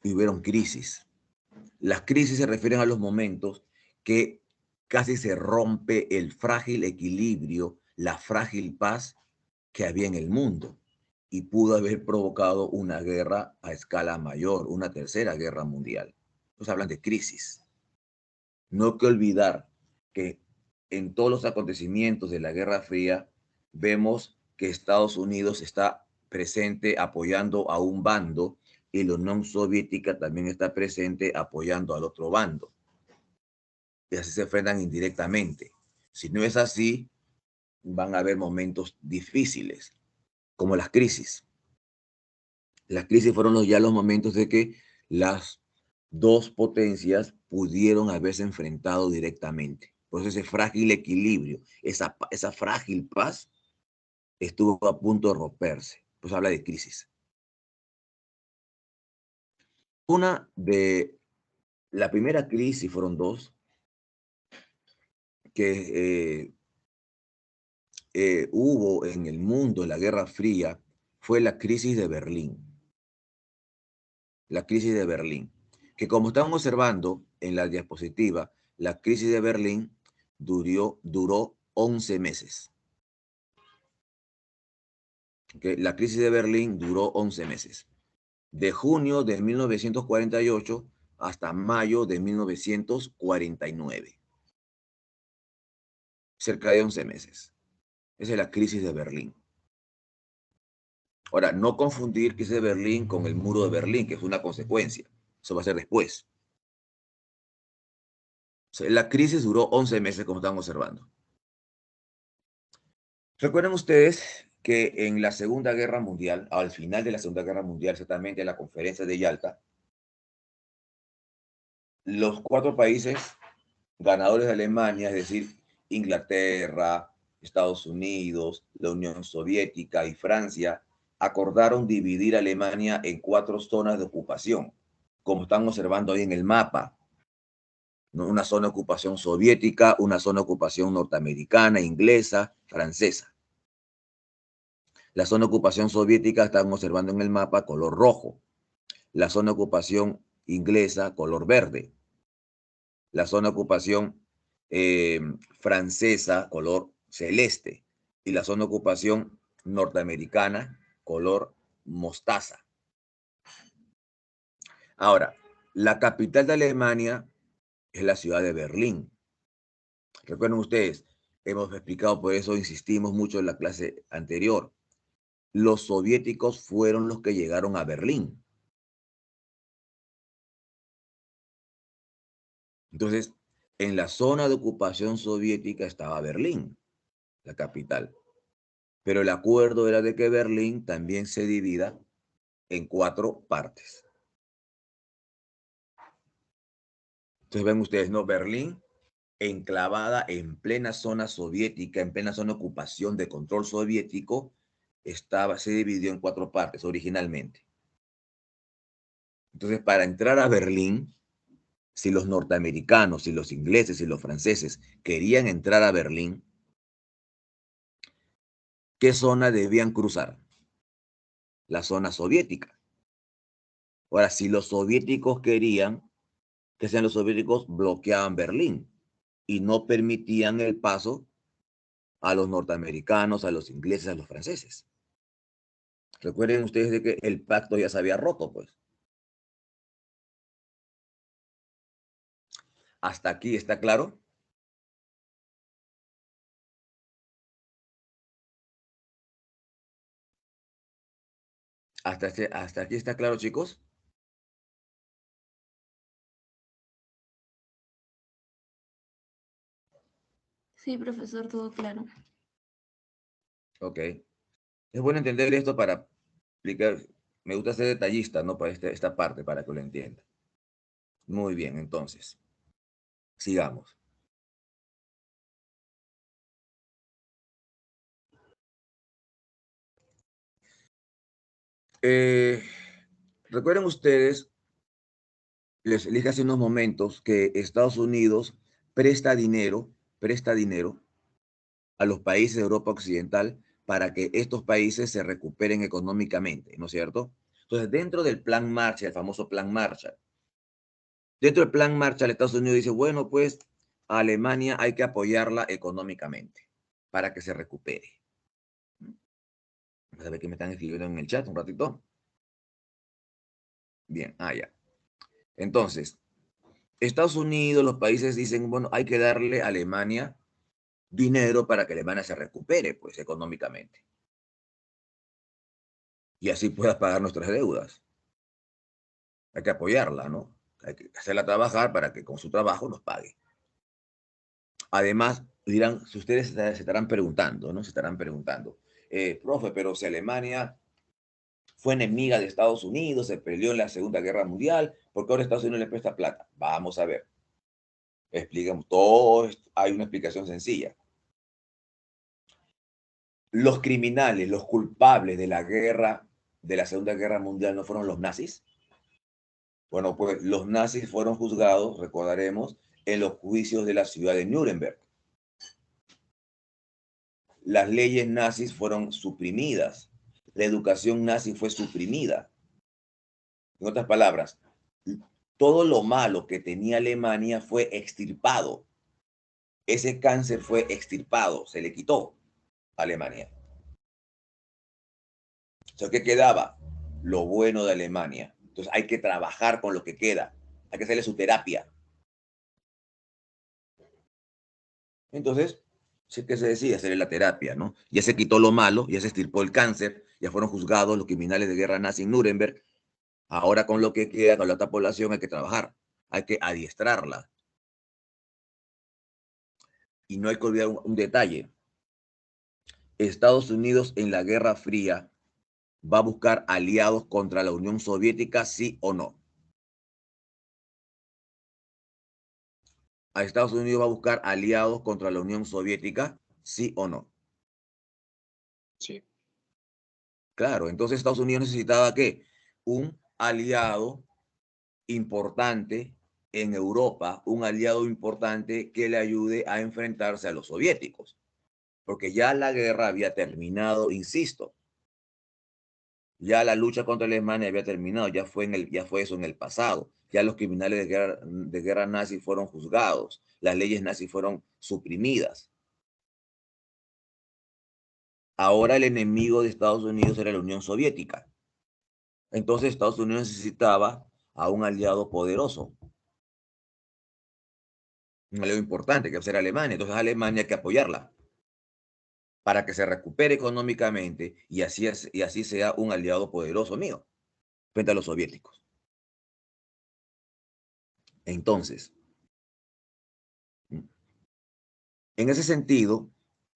y hubieron crisis. Las crisis se refieren a los momentos que casi se rompe el frágil equilibrio, la frágil paz que había en el mundo y pudo haber provocado una guerra a escala mayor, una tercera guerra mundial. Entonces hablan de crisis. No hay que olvidar que en todos los acontecimientos de la Guerra Fría vemos que Estados Unidos está presente apoyando a un bando y la Unión Soviética también está presente apoyando al otro bando. Y así se enfrentan indirectamente. Si no es así, van a haber momentos difíciles, como las crisis. Las crisis fueron ya los momentos de que las dos potencias pudieron haberse enfrentado directamente. Por eso ese frágil equilibrio, esa frágil paz estuvo a punto de romperse. Pues habla de crisis. La primera crisis fueron dos, que hubo en el mundo en la Guerra Fría, fue la crisis de Berlín. La crisis de Berlín, que como estamos observando en la diapositiva, la crisis de Berlín duró 11 meses. La crisis de Berlín duró 11 meses. De junio de 1948 hasta mayo de 1949. Cerca de 11 meses. Esa es la crisis de Berlín. Ahora, no confundir crisis de Berlín con el muro de Berlín, que es una consecuencia. Eso va a ser después. La crisis duró 11 meses, como están observando. ¿Recuerdan ustedes que en la Segunda Guerra Mundial, al final de la Segunda Guerra Mundial, exactamente en la conferencia de Yalta, los 4 países ganadores de Alemania, es decir, Inglaterra, Estados Unidos, la Unión Soviética y Francia, acordaron dividir Alemania en 4 zonas de ocupación, como están observando ahí en el mapa, ¿no? Una zona de ocupación soviética, una zona de ocupación norteamericana, inglesa, francesa. La zona de ocupación soviética están observando en el mapa color rojo. La zona de ocupación inglesa color verde. La zona de ocupación francesa color celeste. Y la zona de ocupación norteamericana color mostaza. Ahora, la capital de Alemania es la ciudad de Berlín. Recuerden ustedes, hemos explicado, por eso insistimos mucho en la clase anterior. Los soviéticos fueron los que llegaron a Berlín. Entonces, en la zona de ocupación soviética estaba Berlín, la capital. Pero el acuerdo era de que Berlín también se divida en 4 partes. Entonces ven ustedes, ¿no? Berlín, enclavada en plena zona soviética, en plena zona de ocupación de control soviético, se dividió en 4 partes originalmente. Entonces, para entrar a Berlín, si los norteamericanos, si los ingleses y los franceses querían entrar a Berlín, ¿qué zona debían cruzar? La zona soviética. Ahora, si los soviéticos querían, que sean los soviéticos, bloqueaban Berlín y no permitían el paso a los norteamericanos, a los ingleses, a los franceses. Recuerden ustedes de que el pacto ya se había roto, pues. ¿Hasta aquí está claro? ¿Hasta aquí está claro, chicos? Sí, profesor, todo claro. Ok. Es bueno entender esto para explicar. Me gusta ser detallista, ¿no? Para esta parte, para que lo entienda. Muy bien, entonces. Sigamos. Recuerden ustedes les dije hace unos momentos que Estados Unidos presta dinero a los países de Europa Occidental para que estos países se recuperen económicamente, ¿no es cierto? Entonces, dentro del Plan Marshall, el famoso Plan Marshall, dentro del Plan Marshall, Estados Unidos dice, bueno, pues a Alemania hay que apoyarla económicamente para que se recupere. Vamos a ver qué me están escribiendo en el chat un ratito. Bien, ya. Entonces, Estados Unidos, los países dicen, bueno, hay que darle a Alemania dinero para que Alemania se recupere, pues, económicamente. Y así pueda pagar nuestras deudas. Hay que apoyarla, ¿no? Hay que hacerla trabajar para que con su trabajo nos pague. Además, dirán, si ustedes se estarán preguntando, ¿no? Se estarán preguntando, profe, pero si Alemania fue enemiga de Estados Unidos, se peleó en la Segunda Guerra Mundial, ¿por qué ahora Estados Unidos le presta plata? Vamos a ver. Explicamos todo, hay una explicación sencilla. Los criminales, los culpables de la guerra, de la Segunda Guerra Mundial, ¿no fueron los nazis? Bueno, pues los nazis fueron juzgados, recordaremos, en los juicios de la ciudad de Nuremberg. Las leyes nazis fueron suprimidas. La educación nazi fue suprimida. En otras palabras, todo lo malo que tenía Alemania fue extirpado. Ese cáncer fue extirpado, se le quitó a Alemania. O sea, ¿qué quedaba? Lo bueno de Alemania. Entonces hay que trabajar con lo que queda. Hay que hacerle su terapia. Entonces, sí que se decide hacerle la terapia, ¿no? Ya se quitó lo malo, ya se extirpó el cáncer, ya fueron juzgados los criminales de guerra nazi en Nuremberg. Ahora con lo que queda, con la otra población, hay que trabajar. Hay que adiestrarla. Y no hay que olvidar un detalle. Estados Unidos en la Guerra Fría va a buscar aliados contra la Unión Soviética, sí o no. A Estados Unidos va a buscar aliados contra la Unión Soviética, sí o no. Sí. Claro, entonces Estados Unidos necesitaba ¿qué? Un aliado importante en Europa, un aliado importante que le ayude a enfrentarse a los soviéticos, porque ya la guerra había terminado, insisto, ya la lucha contra Alemania había terminado, ya fue eso en el pasado, ya los criminales de guerra nazi fueron juzgados, las leyes nazis fueron suprimidas. Ahora el enemigo de Estados Unidos era la Unión Soviética. Entonces Estados Unidos necesitaba a un aliado poderoso, un aliado importante, que era Alemania. Entonces a Alemania hay que apoyarla para que se recupere económicamente y así sea un aliado poderoso mío frente a los soviéticos. Entonces, en ese sentido,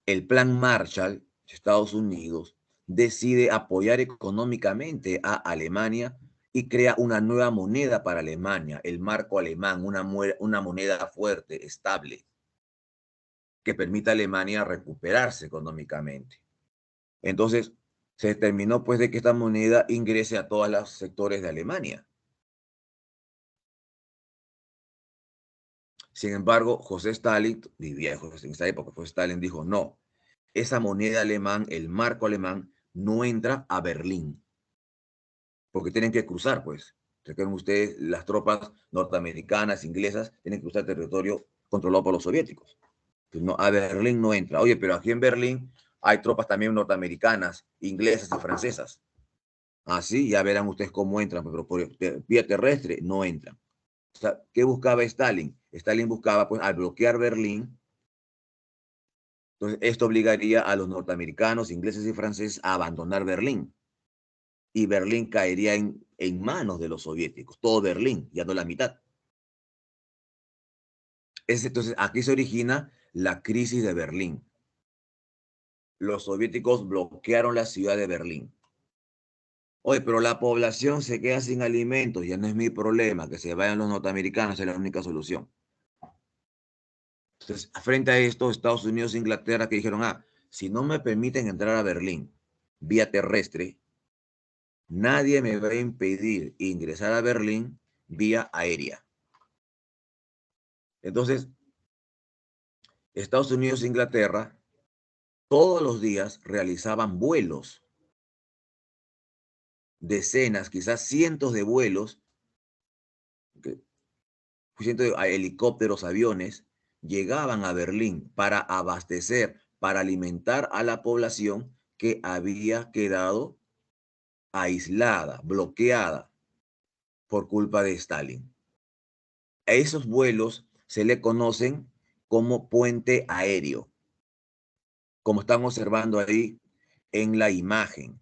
el Plan Marshall de Estados Unidos decide apoyar económicamente a Alemania y crea una nueva moneda para Alemania, el marco alemán, una moneda fuerte, estable, que permita a Alemania recuperarse económicamente. Entonces, se determinó pues de que esta moneda ingrese a todos los sectores de Alemania. Sin embargo, José Stalin, vivía en esta época, José Stalin dijo, no, esa moneda alemán, el marco alemán, no entra a Berlín, porque tienen que cruzar, pues. Recuerden ustedes, las tropas norteamericanas, inglesas, tienen que cruzar territorio controlado por los soviéticos. Entonces, no, a Berlín no entra. Oye, pero aquí en Berlín hay tropas también norteamericanas, inglesas y francesas. Así, ya verán ustedes cómo entran, pero por vía terrestre no entran. O sea, ¿qué buscaba Stalin? Stalin buscaba, pues, al bloquear Berlín, entonces esto obligaría a los norteamericanos, ingleses y franceses a abandonar Berlín. Y Berlín caería en manos de los soviéticos, todo Berlín, ya no la mitad. Entonces, aquí se origina la crisis de Berlín. Los soviéticos bloquearon la ciudad de Berlín. Oye, pero la población se queda sin alimentos, ya no es mi problema, que se vayan los norteamericanos, es la única solución. Entonces, frente a esto, Estados Unidos e Inglaterra que dijeron, si no me permiten entrar a Berlín vía terrestre, nadie me va a impedir ingresar a Berlín vía aérea. Entonces, Estados Unidos e Inglaterra todos los días realizaban vuelos, decenas, quizás cientos de vuelos, cientos de helicópteros, aviones, llegaban a Berlín para abastecer, para alimentar a la población que había quedado aislada, bloqueada por culpa de Stalin. A esos vuelos se le conocen como puente aéreo, como están observando ahí en la imagen.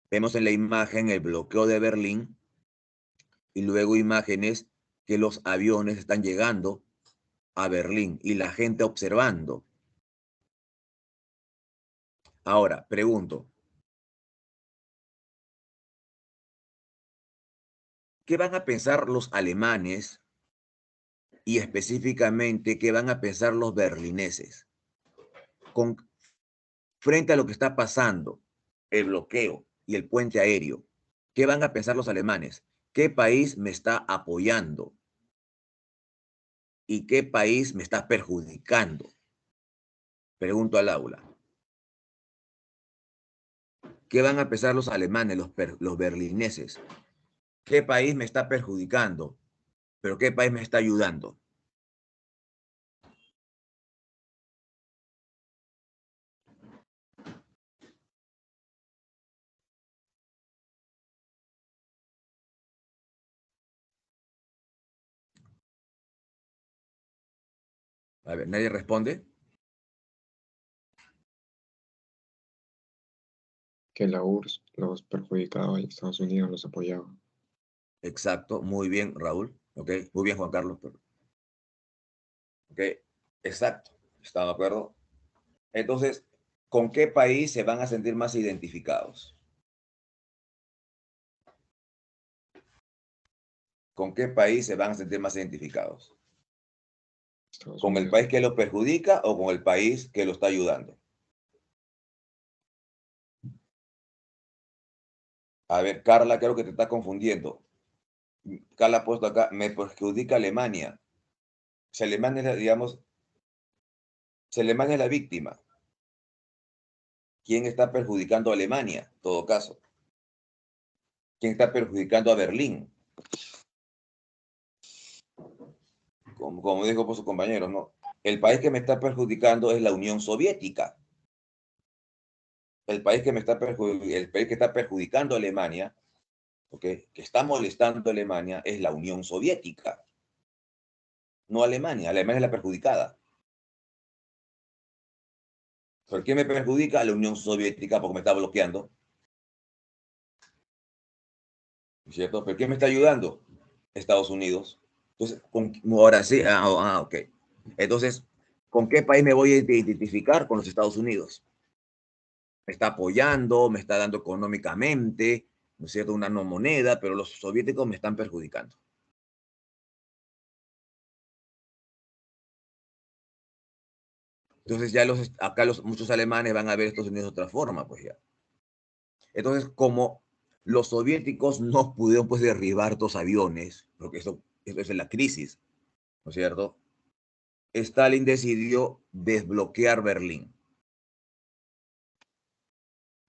Vemos en la imagen el bloqueo de Berlín y luego imágenes que los aviones están llegando a Berlín y la gente observando. Ahora, pregunto, ¿qué van a pensar los alemanes y específicamente qué van a pensar los berlineses frente a lo que está pasando, el bloqueo y el puente aéreo? ¿Qué van a pensar los alemanes? ¿Qué país me está apoyando? ¿Y qué país me está perjudicando? Pregunto al aula. ¿Qué van a pensar los alemanes, los berlineses? ¿Qué país me está perjudicando? ¿Pero qué país me está ayudando? A ver, ¿nadie responde? Que la URSS los perjudicaba y Estados Unidos los apoyaba. Exacto, muy bien, Raúl. Ok, muy bien, Juan Carlos. Ok, exacto, ¿están de acuerdo? Entonces, ¿con qué país se van a sentir más identificados? ¿Con qué país se van a sentir más identificados? Estados ¿Con el Unidos. país que lo perjudica o con el país que lo está ayudando? A ver, Carla, creo que te está confundiendo. Carla ha puesto acá, me perjudica Alemania. Si Alemania es, digamos, si Alemania es la víctima, ¿quién está perjudicando a Alemania? En todo caso. ¿Quién está perjudicando a Berlín? Como dijo por sus compañeros, ¿no? El país que me está perjudicando es la Unión Soviética. El país que está perjudicando a Alemania, ¿okay? Que está molestando a Alemania, es la Unión Soviética. No Alemania. Alemania es la perjudicada. ¿Por qué me perjudica a la Unión Soviética? Porque me está bloqueando. ¿Cierto? ¿Por qué me está ayudando? Estados Unidos. Entonces, ahora sí, ok. Entonces, ¿con qué país me voy a identificar? Con los Estados Unidos. Me está apoyando, me está dando económicamente, ¿no es cierto? Una no moneda, pero los soviéticos me están perjudicando. Entonces ya acá muchos alemanes van a ver a Estados Unidos de otra forma, pues ya. Entonces, como los soviéticos no pudieron pues derribar dos aviones, porque eso es la crisis, ¿no es cierto? Stalin decidió desbloquear Berlín.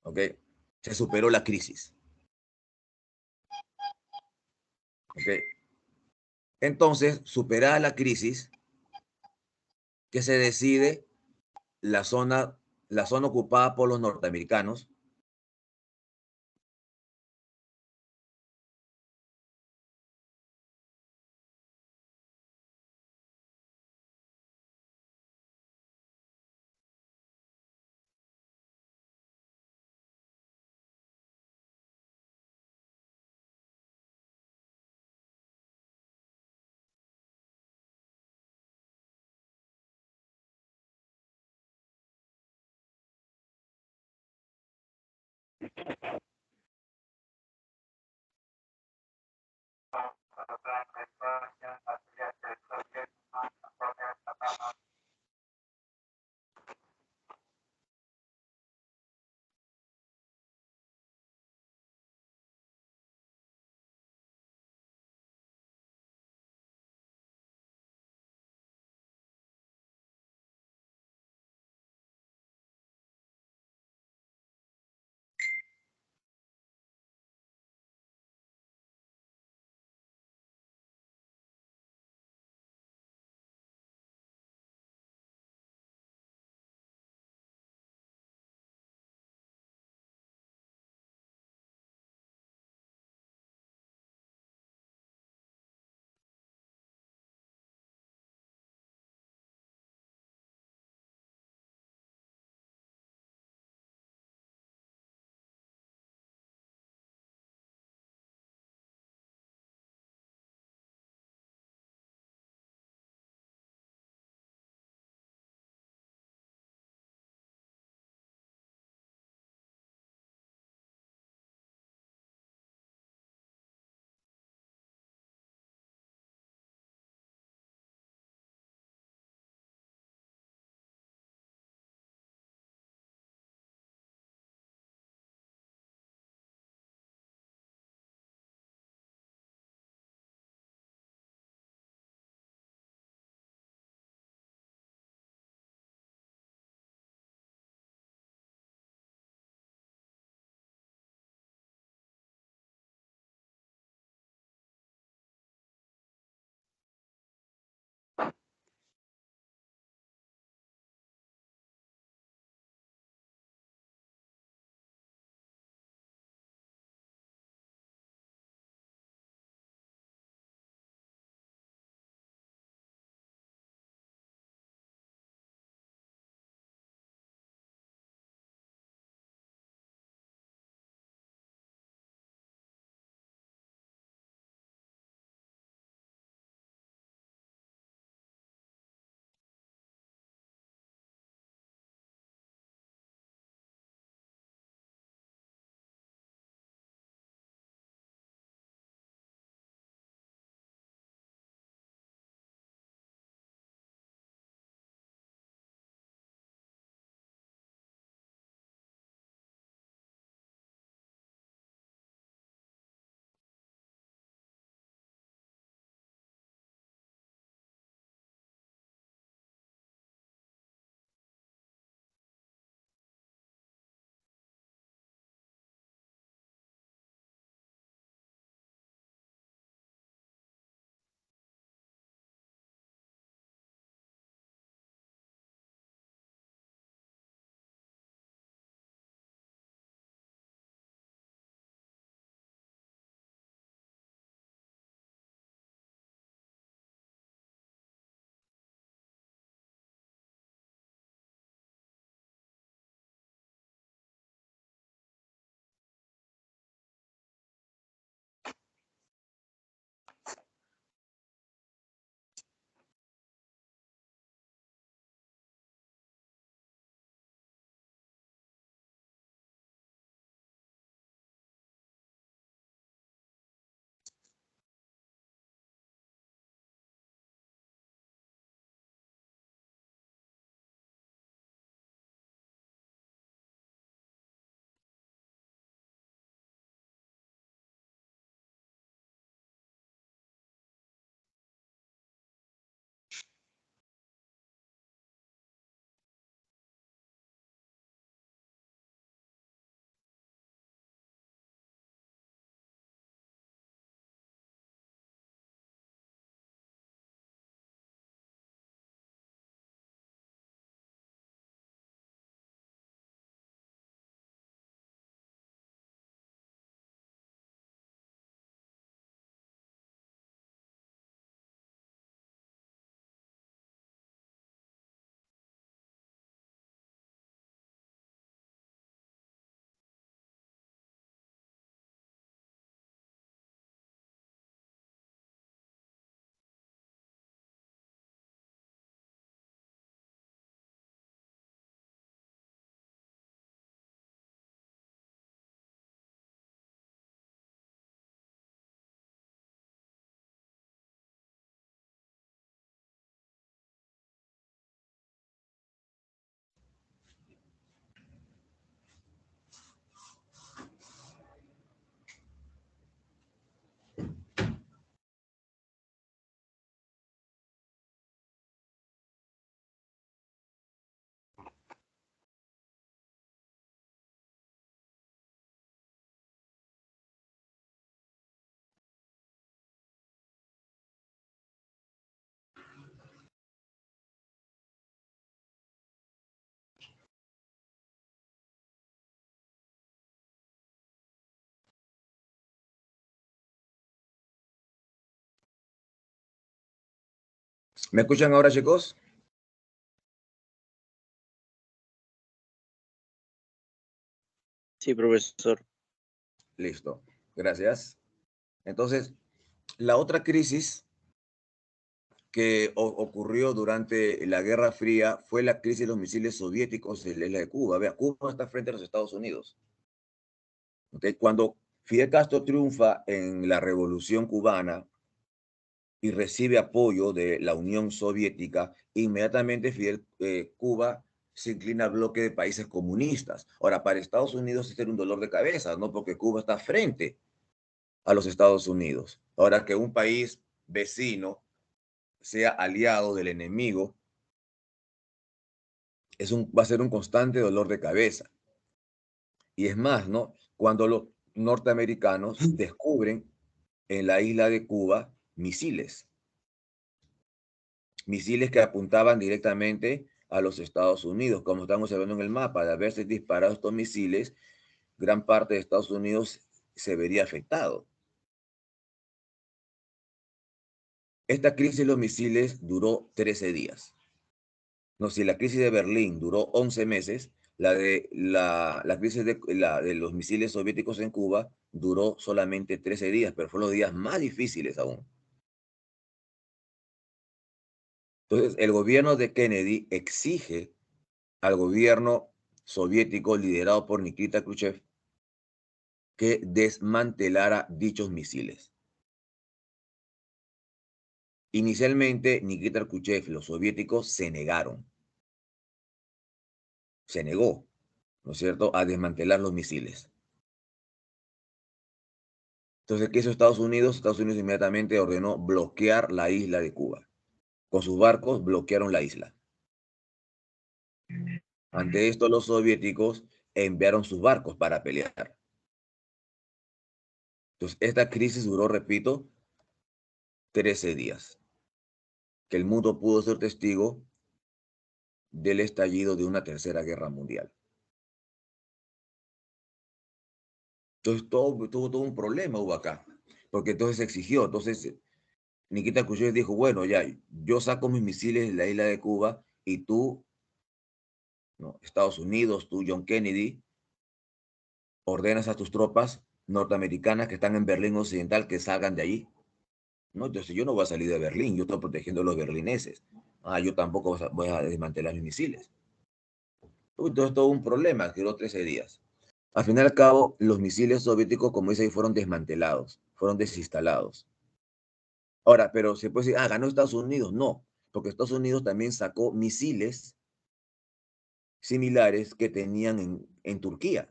¿Ok? Se superó la crisis. ¿Ok? Entonces, superada la crisis, que se decide la zona ocupada por los norteamericanos, ¿Me escuchan ahora, chicos? Sí, profesor. Listo. Gracias. Entonces, la otra crisis que ocurrió durante la Guerra Fría fue la crisis de los misiles soviéticos en la isla de Cuba. Vea, Cuba está frente a los Estados Unidos. ¿Okay? Cuando Fidel Castro triunfa en la Revolución Cubana y recibe apoyo de la Unión Soviética, inmediatamente Cuba se inclina al bloque de países comunistas. Ahora, para Estados Unidos este era un dolor de cabeza, ¿no? Porque Cuba está frente a los Estados Unidos. Ahora, que un país vecino sea aliado del enemigo va a ser un constante dolor de cabeza. Y es más, ¿no? Cuando los norteamericanos descubren en la isla de Cuba misiles que apuntaban directamente a los Estados Unidos. Como estamos viendo en el mapa, de haberse disparado estos misiles, gran parte de Estados Unidos se vería afectado. Esta crisis de los misiles duró 13 días. No, si la crisis de Berlín duró 11 meses, la crisis de los misiles soviéticos en Cuba duró solamente 13 días, pero fueron los días más difíciles aún. Entonces, el gobierno de Kennedy exige al gobierno soviético liderado por Nikita Khrushchev que desmantelara dichos misiles. Inicialmente, Nikita Khrushchev, los soviéticos se negaron. Se negó, ¿no es cierto?, a desmantelar los misiles. Entonces, ¿qué hizo Estados Unidos? Estados Unidos inmediatamente ordenó bloquear la isla de Cuba. Con sus barcos bloquearon la isla. Ante esto, los soviéticos enviaron sus barcos para pelear. Entonces, esta crisis duró, repito, 13 días. Que el mundo pudo ser testigo del estallido de una tercera guerra mundial. Entonces, todo un problema hubo acá. Porque entonces se exigió. Entonces, Nikita Khrushchev dijo, bueno, ya, yo saco mis misiles de la isla de Cuba y tú, ¿no?, Estados Unidos, tú, John Kennedy, ordenas a tus tropas norteamericanas que están en Berlín Occidental que salgan de allí. No, entonces yo no voy a salir de Berlín, yo estoy protegiendo a los berlineses. Yo tampoco voy a desmantelar mis misiles. Entonces todo un problema, duró 13 días. Al fin y al cabo, los misiles soviéticos, como dice ahí, fueron desmantelados, fueron desinstalados. Ahora, pero se puede decir, ganó Estados Unidos. No, porque Estados Unidos también sacó misiles similares que tenían en Turquía.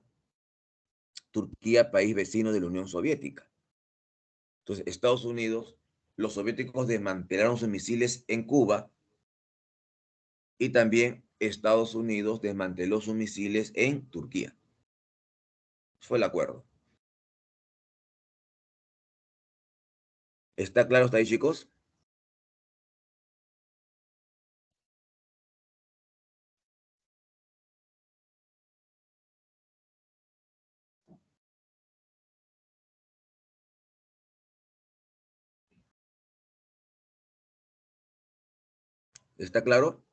Turquía, país vecino de la Unión Soviética. Entonces, Estados Unidos, los soviéticos desmantelaron sus misiles en Cuba y también Estados Unidos desmanteló sus misiles en Turquía. Fue el acuerdo. ¿Está claro hasta ahí, chicos? ¿Está claro?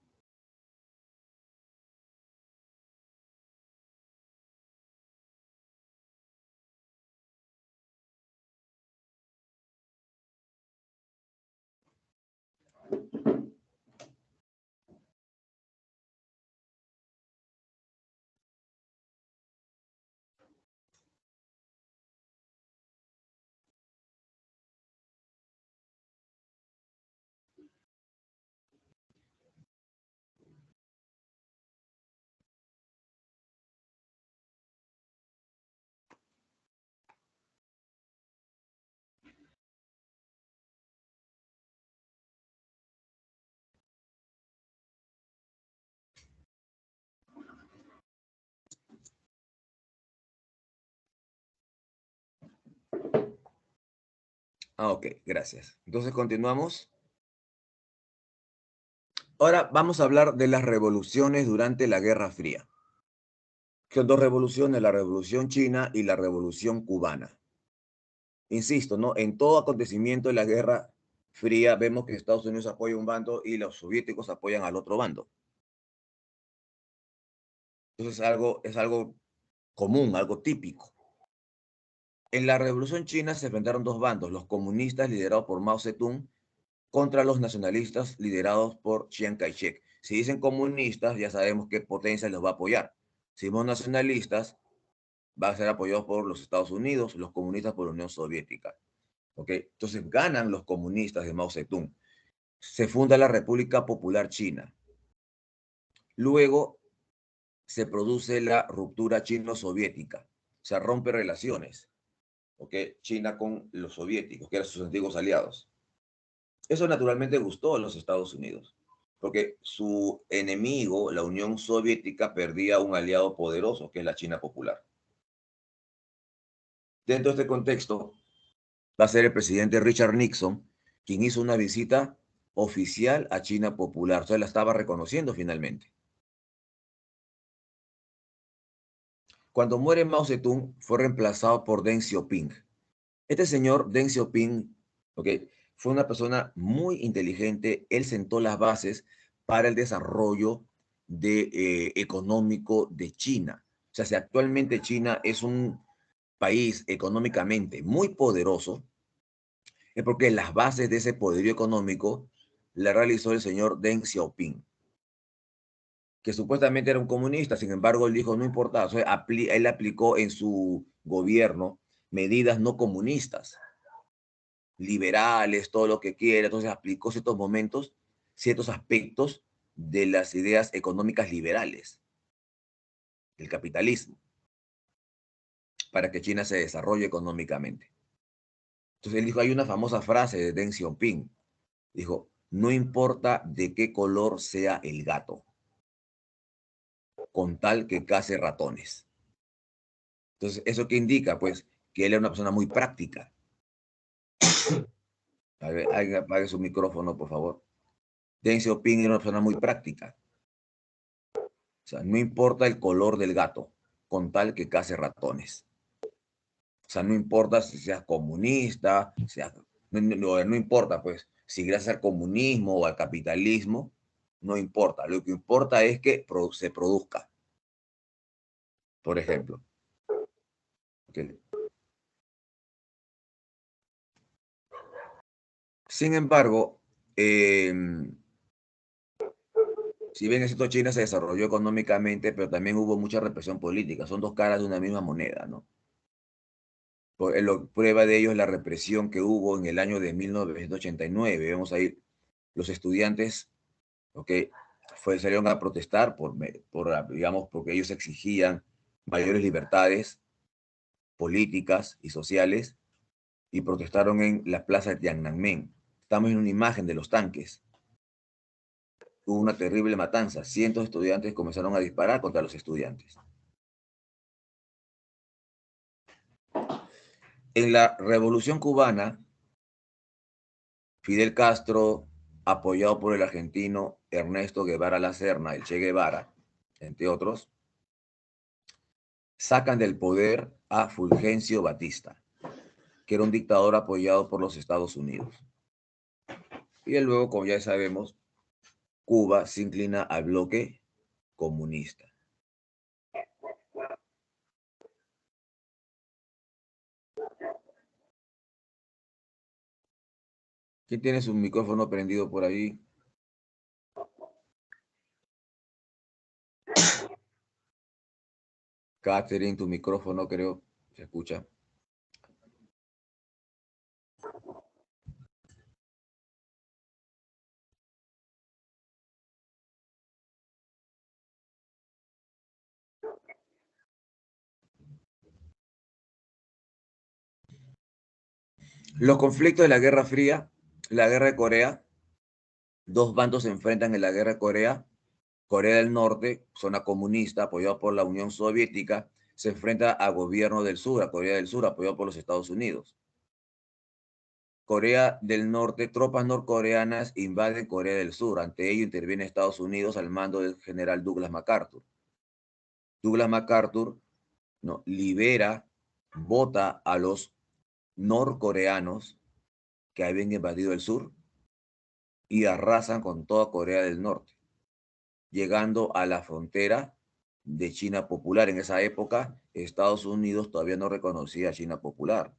Ok, gracias. Entonces continuamos. Ahora vamos a hablar de las revoluciones durante la Guerra Fría. Son dos revoluciones, la Revolución China y la Revolución Cubana. Insisto, ¿no? En todo acontecimiento de la guerra Fría, vemos que Estados Unidos apoya un bando y los soviéticos apoyan al otro bando. Entonces es algo común, algo típico. En la Revolución China se enfrentaron dos bandos, los comunistas liderados por Mao Zedong contra los nacionalistas liderados por Chiang Kai-shek. Si dicen comunistas, ya sabemos qué potencia los va a apoyar. Si somos nacionalistas, va a ser apoyados por los Estados Unidos, los comunistas por la Unión Soviética. ¿Ok? Entonces ganan los comunistas de Mao Zedong. Se funda la República Popular China. Luego se produce la ruptura chino-soviética. Se rompe relaciones, ¿ok? China con los soviéticos, que eran sus antiguos aliados. Eso naturalmente gustó a los Estados Unidos, porque su enemigo, la Unión Soviética, perdía un aliado poderoso, que es la China Popular. Dentro de este contexto, va a ser el presidente Richard Nixon quien hizo una visita oficial a China Popular. O sea, la estaba reconociendo finalmente. Cuando muere Mao Zedong, fue reemplazado por Deng Xiaoping. Este señor, Deng Xiaoping, okay, fue una persona muy inteligente. Él sentó las bases para el desarrollo económico de China. O sea, si actualmente China es un país económicamente muy poderoso, es porque las bases de ese poderío económico la realizó el señor Deng Xiaoping, que supuestamente era un comunista. Sin embargo, él dijo, no importa, o sea, él aplicó en su gobierno medidas no comunistas, liberales, todo lo que quiera. Entonces aplicó ciertos momentos, ciertos aspectos de las ideas económicas liberales, del capitalismo, para que China se desarrolle económicamente. Entonces él dijo, hay una famosa frase de Deng Xiaoping, dijo, no importa de qué color sea el gato, con tal que case ratones. Entonces, ¿eso qué indica? Pues que él era una persona muy práctica. A ver, alguien apague su micrófono, por favor. Deng Xiaoping era una persona muy práctica. O sea, no importa el color del gato, con tal que case ratones. O sea, no importa si seas comunista, no importa, pues, si gracias al comunismo o al capitalismo, no importa. Lo que importa es que se produzca. Por ejemplo. Okay. Sin embargo, si bien esto China se desarrolló económicamente, pero también hubo mucha represión política. Son dos caras de una misma moneda, ¿no? Prueba de ello es la represión que hubo en el año de 1989. Vemos ahí los estudiantes, ¿ok? Salieron a protestar digamos, porque ellos exigían mayores libertades políticas y sociales y protestaron en la plaza de Tiananmen. Estamos en una imagen de los tanques. Hubo una terrible matanza. Cientos de estudiantes comenzaron a disparar contra los estudiantes. En la Revolución Cubana, Fidel Castro, apoyado por el argentino Ernesto Guevara La Serna, el Che Guevara, entre otros, sacan del poder a Fulgencio Batista, que era un dictador apoyado por los Estados Unidos. Y luego, como ya sabemos, Cuba se inclina al bloque comunista. ¿Quién tiene su micrófono prendido por ahí? Catherine, tu micrófono creo se escucha. Los conflictos de la Guerra Fría, la Guerra de Corea, dos bandos se enfrentan en la Guerra de Corea. Corea del Norte, zona comunista, apoyado por la Unión Soviética, se enfrenta al gobierno del sur, a Corea del Sur, apoyado por los Estados Unidos. Corea del Norte, tropas norcoreanas invaden Corea del Sur. Ante ello interviene Estados Unidos al mando del general Douglas MacArthur. Douglas MacArthur, ¿no?, libera, vota a los norcoreanos que habían invadido el sur y arrasan con toda Corea del Norte, llegando a la frontera de China Popular. En esa época, Estados Unidos todavía no reconocía a China Popular.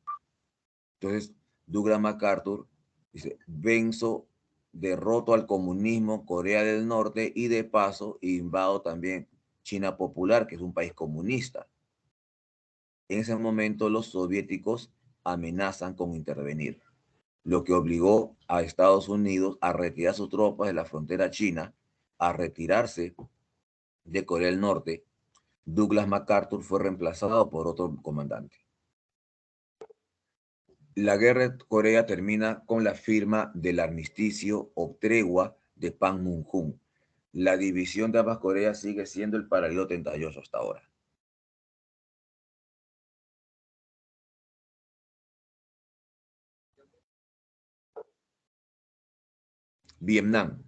Entonces, Douglas MacArthur dice, venzo, derroto al comunismo Corea del Norte y de paso invado también China Popular, que es un país comunista. En ese momento los soviéticos amenazan con intervenir, lo que obligó a Estados Unidos a retirar sus tropas de la frontera china, a retirarse de Corea del Norte. Douglas MacArthur fue reemplazado por otro comandante. La guerra de Corea termina con la firma del armisticio o tregua de Panmunjom. La división de ambas Coreas sigue siendo el paralelo 38 hasta ahora. Vietnam.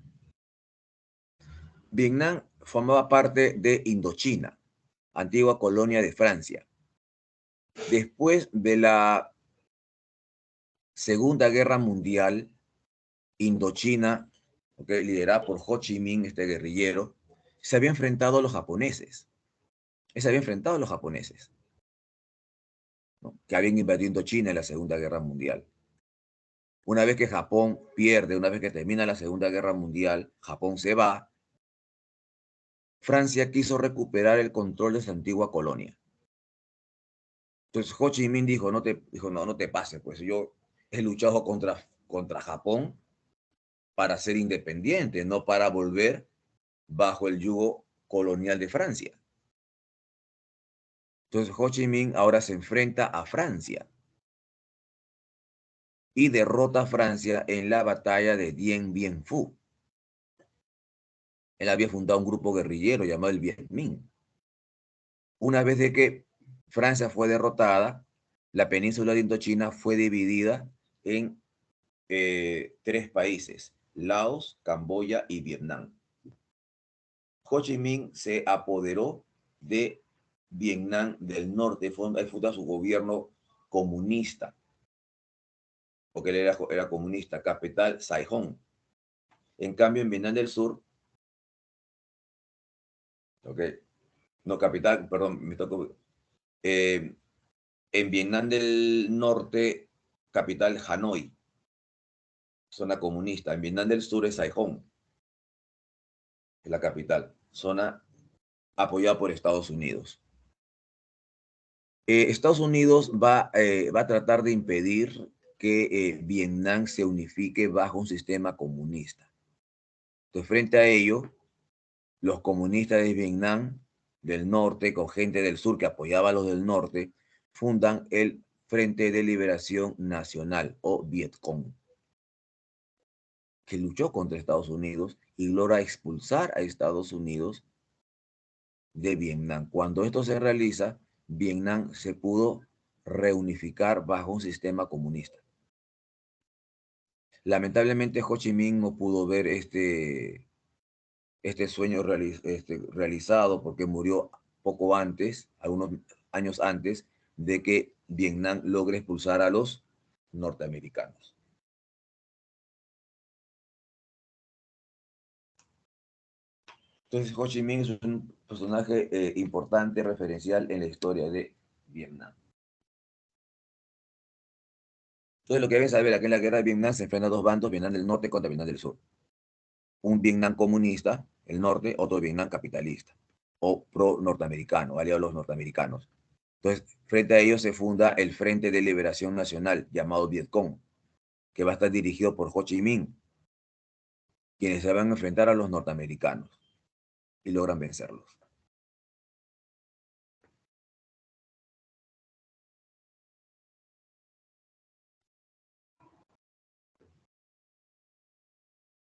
Vietnam formaba parte de Indochina, antigua colonia de Francia. Después de la Segunda Guerra Mundial, Indochina, liderada por Ho Chi Minh, este guerrillero, se había enfrentado a los japoneses. ¿No? Que habían invadido Indochina en la Segunda Guerra Mundial. Una vez que Japón pierde, una vez que termina la Segunda Guerra Mundial, Japón se va, Francia quiso recuperar el control de su antigua colonia. Entonces Ho Chi Minh dijo, no te pases, pues yo he luchado contra Japón para ser independiente, no para volver bajo el yugo colonial de Francia. Entonces Ho Chi Minh ahora se enfrenta a Francia y derrota a Francia en la batalla de Dien Bien Phu. Él había fundado un grupo guerrillero llamado el Viet Minh. Una vez de que Francia fue derrotada, la península de Indochina fue dividida en 3 países: Laos, Camboya y Vietnam. Ho Chi Minh se apoderó de Vietnam del Norte, funda su gobierno comunista, porque él era comunista, capital Saigon. En cambio, en Vietnam del Sur, no, capital, perdón, me tocó. En Vietnam del Norte, capital Hanoi, zona comunista. En Vietnam del Sur es Saigon, es la capital, zona apoyada por Estados Unidos. Estados Unidos va a tratar de impedir que Vietnam se unifique bajo un sistema comunista. Entonces, frente a ello, los comunistas de Vietnam del Norte, con gente del sur que apoyaba a los del norte, fundan el Frente de Liberación Nacional, o Vietcong, que luchó contra Estados Unidos y logra expulsar a Estados Unidos de Vietnam. Cuando esto se realiza, Vietnam se pudo reunificar bajo un sistema comunista. Lamentablemente, Ho Chi Minh no pudo ver este sueño realizado porque murió poco antes, algunos años antes, de que Vietnam logre expulsar a los norteamericanos. Entonces, Ho Chi Minh es un personaje importante, referencial en la historia de Vietnam. Entonces, lo que deben saber, aquí en la guerra de Vietnam se enfrentan 2 bandos, Vietnam del Norte contra Vietnam del Sur. Un Vietnam comunista, el norte, otro Vietnam capitalista, o pro-norteamericano, aliado a los norteamericanos. Entonces, frente a ellos se funda el Frente de Liberación Nacional, llamado Vietcong, que va a estar dirigido por Ho Chi Minh, quienes se van a enfrentar a los norteamericanos y logran vencerlos.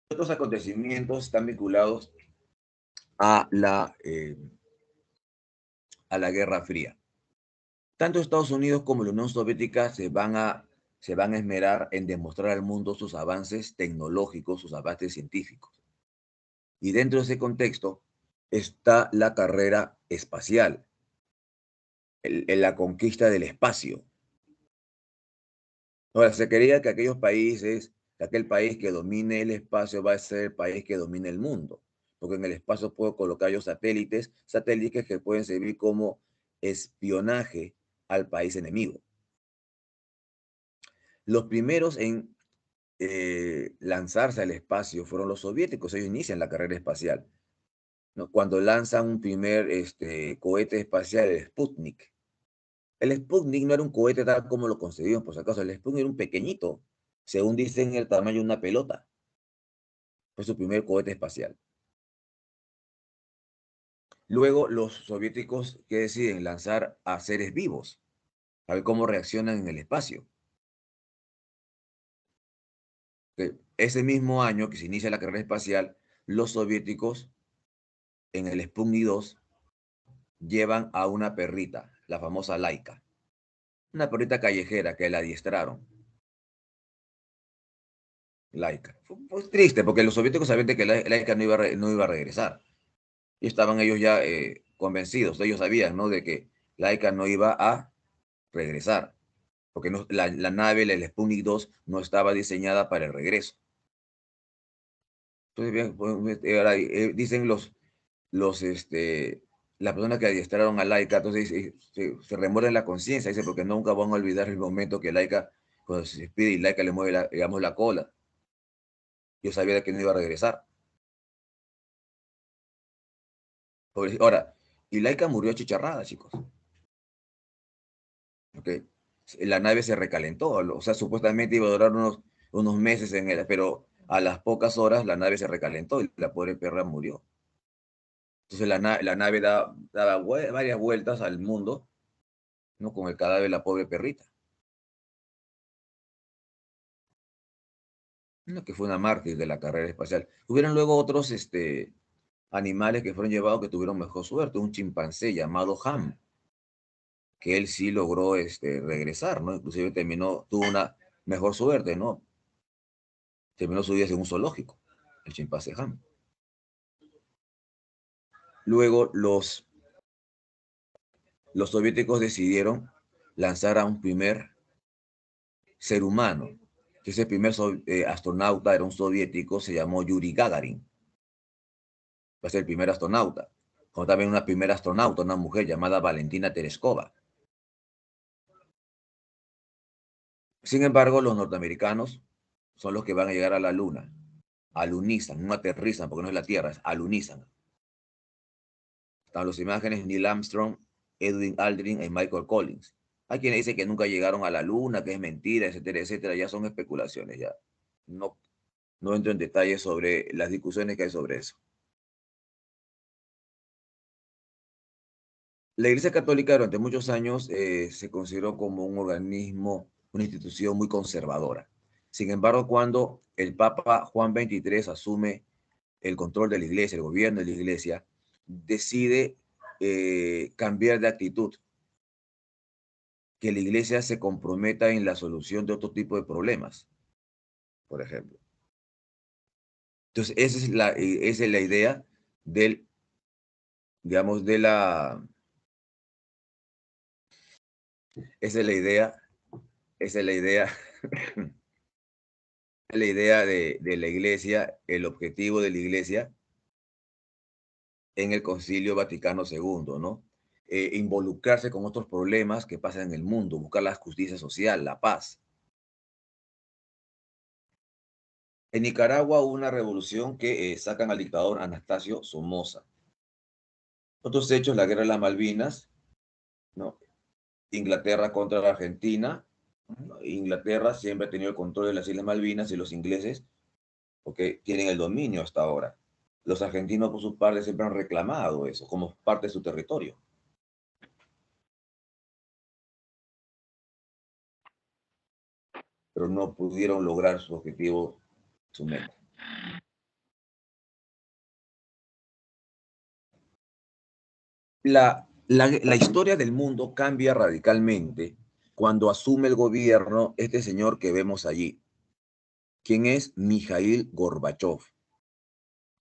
Otros acontecimientos están vinculados a la Guerra Fría. Tanto Estados Unidos como la Unión Soviética se van a esmerar en demostrar al mundo sus avances tecnológicos, sus avances científicos. Y dentro de ese contexto está la carrera espacial, en la conquista del espacio. Ahora, se quería que aquellos países que aquel país que domine el espacio va a ser el país que domine el mundo, porque en el espacio puedo colocar yo satélites que pueden servir como espionaje al país enemigo. Los primeros en lanzarse al espacio fueron los soviéticos. Ellos inician la carrera espacial, ¿no? Cuando lanzan un primer cohete espacial, el Sputnik. El Sputnik no era un cohete tal como lo concebimos, por si acaso. El Sputnik era un pequeñito, según dicen, el tamaño de una pelota. Fue su primer cohete espacial. Luego los soviéticos que deciden lanzar a seres vivos, a ver cómo reaccionan en el espacio. Ese mismo año que se inicia la carrera espacial, los soviéticos en el Sputnik 2 llevan a una perrita, la famosa Laika. Una perrita callejera que la adiestraron. Laika. Fue triste porque los soviéticos sabían que Laika no iba a regresar. Y estaban ellos ya convencidos. Ellos sabían, ¿no?, de que Laika no iba a regresar. Porque no, la nave, el Sputnik 2, no estaba diseñada para el regreso. Entonces, bien, pues, ahora, dicen las personas que adiestraron a Laika, entonces se remueven la conciencia, dice, porque nunca van a olvidar el momento que Laika, cuando se despide y Laika le mueve digamos, la cola. Yo sabía que no iba a regresar. Ahora, y Laika murió achicharrada, chicos. ¿Okay? La nave se recalentó, o sea, supuestamente iba a durar unos meses pero a las pocas horas la nave se recalentó y la pobre perra murió. Entonces la nave daba varias vueltas al mundo, ¿no?, con el cadáver de la pobre perrita. No, que fue una mártir de la carrera espacial. Hubieron luego otros animales que fueron llevados que tuvieron mejor suerte. Un chimpancé llamado Ham, que él sí logró regresar, ¿no? Inclusive tuvo una mejor suerte, ¿no? Terminó su vida en un zoológico, el chimpancé Ham. Luego los soviéticos decidieron lanzar a un primer ser humano, que ese primer astronauta era un soviético, se llamó Yuri Gagarin. Va a ser el primer astronauta. Como también una primera astronauta, una mujer llamada Valentina Tereskova. Sin embargo, los norteamericanos son los que van a llegar a la Luna. Alunizan, no aterrizan, porque no es la Tierra, es alunizan. Están las imágenes Neil Armstrong, Edwin Aldrin y Michael Collins. Hay quienes dicen que nunca llegaron a la Luna, que es mentira, etcétera, etcétera. Ya son especulaciones, ya. No entro en detalles sobre las discusiones que hay sobre eso. La Iglesia Católica durante muchos años se consideró como un organismo, una institución muy conservadora. Sin embargo, cuando el Papa Juan XXIII asume el control de la Iglesia, el gobierno de la Iglesia, decide cambiar de actitud, que la Iglesia se comprometa en la solución de otro tipo de problemas, por ejemplo. Entonces, esa es la idea digamos, esa es la idea, esa es la idea, la idea de la Iglesia, el objetivo de la Iglesia en el Concilio Vaticano II, ¿no? Involucrarse con otros problemas que pasan en el mundo, buscar la justicia social, la paz. En Nicaragua hubo una revolución que sacan al dictador Anastasio Somoza. Otros hechos, la guerra de las Malvinas, ¿no? Inglaterra contra la Argentina, ¿no? Inglaterra siempre ha tenido el control de las Islas Malvinas y los ingleses, porque tienen el dominio hasta ahora. Los argentinos, por su parte, siempre han reclamado eso como parte de su territorio. Pero no pudieron lograr su objetivo, su meta. La historia del mundo cambia radicalmente cuando asume el gobierno este señor que vemos allí, quien es Mikhail Gorbachev,